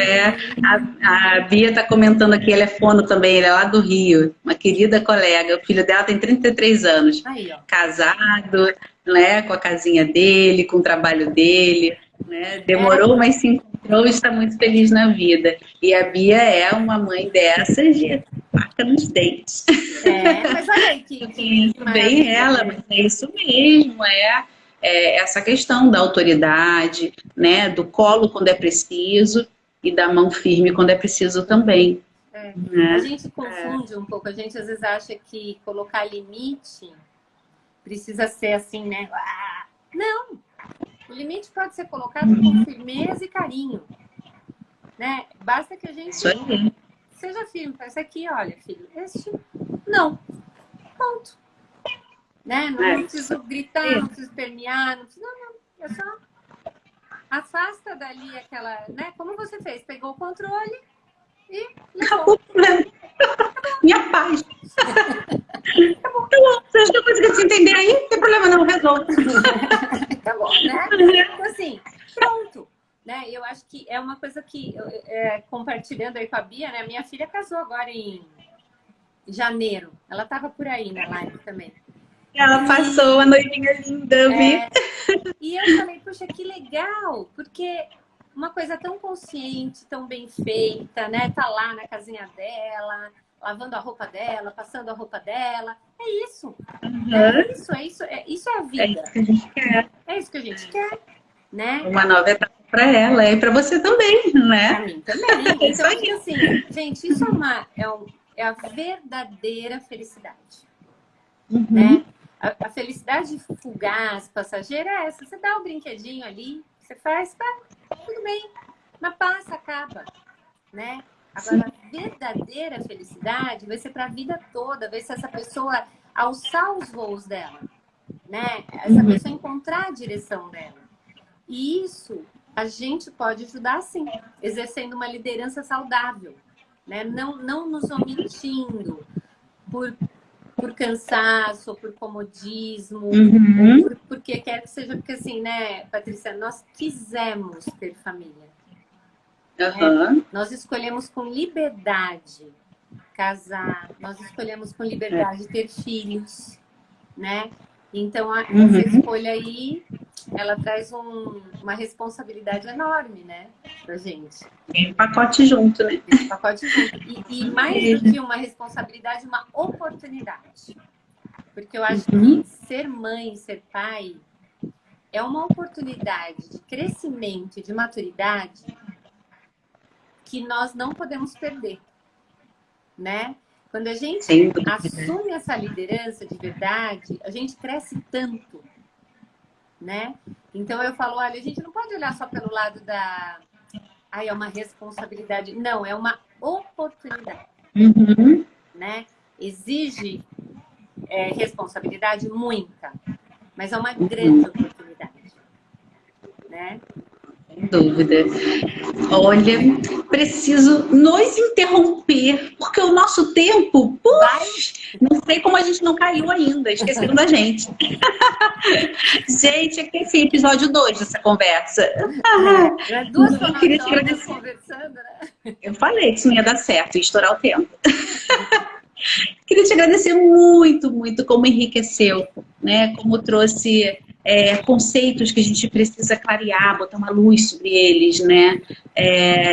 A Bia está comentando aqui, ela é fono também, ela é lá do Rio, uma querida colega. O filho dela tem 33 anos, aí, casado, né, com a casinha dele, com o trabalho dele, né, demorou, mas se encontrou e está muito feliz na vida. E a Bia é uma mãe dessas de faca nos dentes. Mas olha aí que bem ela, mas é isso mesmo, essa questão da autoridade, né, do colo quando é preciso e da mão firme quando é preciso também. Né? A gente confunde um pouco, a gente às vezes acha que colocar limite precisa ser assim, né? Não! O limite pode ser colocado com firmeza e carinho, né? Basta que a gente seja firme. Esse aqui, olha, filho, não. Ponto. Né? Não preciso gritar, não preciso permear, não preciso... Não. É só afasta dali aquela, né? Como você fez? Pegou o controle e levou. Minha paz. Acabou. Você acha que eu consegui se entender aí? Não tem problema não, resolve. Acabou, né? Então, assim, pronto. Né? Eu acho que é uma coisa que, compartilhando aí com a Bia, né? Minha filha casou agora em janeiro. Ela estava por aí na live também. Ela passou a noivinha linda, E eu falei, puxa, que legal, porque uma coisa tão consciente, tão bem feita, né? Tá lá na casinha dela, lavando a roupa dela, passando a roupa dela. É isso. Isso é a vida. É isso que a gente quer. É isso que a gente quer, né? Uma nova etapa para ela e para você também, né? Para mim também. Então, acho que assim, gente, isso é a verdadeira felicidade, né? A felicidade fugaz, passageira é essa. Você dá o brinquedinho ali, você faz, tá, tudo bem. Mas passa, acaba, né? Agora, a verdadeira felicidade vai ser para a vida toda, vai ser essa pessoa alçar os voos dela, né? Essa pessoa encontrar a direção dela. E isso a gente pode ajudar, sim, exercendo uma liderança saudável, né? Não nos omitindo por cansaço, ou por comodismo, ou porque quer que seja, porque assim, né, Patrícia, nós quisemos ter família. Né? Nós escolhemos com liberdade casar, nós escolhemos com liberdade ter filhos, né? Então, essa escolha aí, ela traz uma responsabilidade enorme, né, pra gente. Tem um pacote junto, né? Esse pacote junto. E mais do que uma responsabilidade, uma oportunidade. Porque eu acho que ser mãe, ser pai, é uma oportunidade de crescimento e de maturidade que nós não podemos perder, né? Quando a gente Sem dúvida. assume essa liderança de verdade, a gente cresce tanto, né? Então eu falo, olha, a gente não pode olhar só pelo lado da... Ai, é uma responsabilidade. Não, é uma oportunidade, Uhum. né? Exige responsabilidade muita, mas é uma grande oportunidade, né? Sem dúvida. Olha, preciso nos interromper, porque o nosso tempo, não sei como a gente não caiu ainda, esqueceram da gente. Gente, aqui esse episódio 2 dessa conversa. Duas Eu queria te fonoaudiólogas agradecer. conversando, né? Eu falei que isso não ia dar certo, ia estourar o tempo. Queria te agradecer muito, muito como enriqueceu, né? Como trouxe conceitos que a gente precisa clarear, botar uma luz sobre eles, né?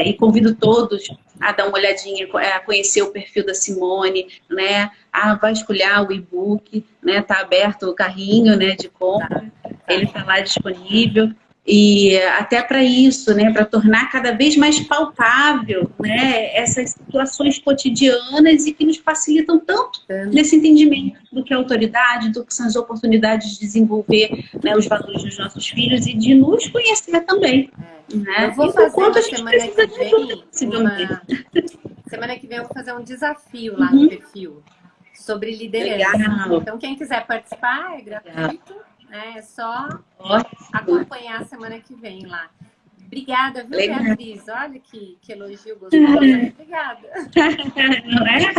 E convido todos a dar uma olhadinha, a conhecer o perfil da Simone, né? A vasculhar o e-book, né? Tá aberto o carrinho, né, de compra, ele está lá disponível. E até para isso, né, para tornar cada vez mais palpável, né, essas situações cotidianas e que nos facilitam tanto nesse entendimento do que é autoridade, do que são as oportunidades de desenvolver, né, os valores dos nossos filhos e de nos conhecer também. Né? Eu vou E fazer quanto a na gente semana precisa que de ajuda, vem, possivelmente. semana que vem eu vou fazer um desafio lá no perfil sobre liderança. Legal. Então quem quiser participar é gratuito, né? É só Ótimo. acompanhar a semana que vem lá. Obrigada, viu, Legal. Beatriz? Olha que elogio gostoso. Obrigada. Não é?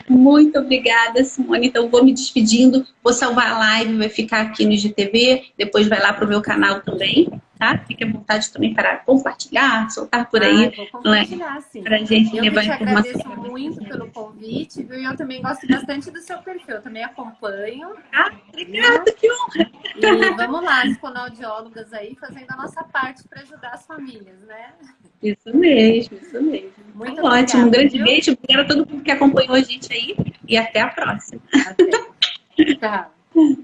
Muito obrigada, Simone. Então, vou me despedindo. Vou salvar a live, vai ficar aqui no IGTV. Depois vai lá para o meu canal também, tá? Fique à vontade também para compartilhar, soltar por aí. Vou compartilhar, sim. Para a gente Eu levar que te informação. agradeço muito pelo convite, viu? E eu também gosto bastante do seu perfil. Eu também acompanho. Obrigada, que honra. E vamos lá, as fonoaudiólogas aí, fazendo a nossa parte para ajudar as famílias, né? Isso mesmo, isso mesmo. Muito ótimo, obrigada, um grande viu? beijo. Obrigada a todo mundo que acompanhou a gente aí. E até a próxima. Até. Tchau.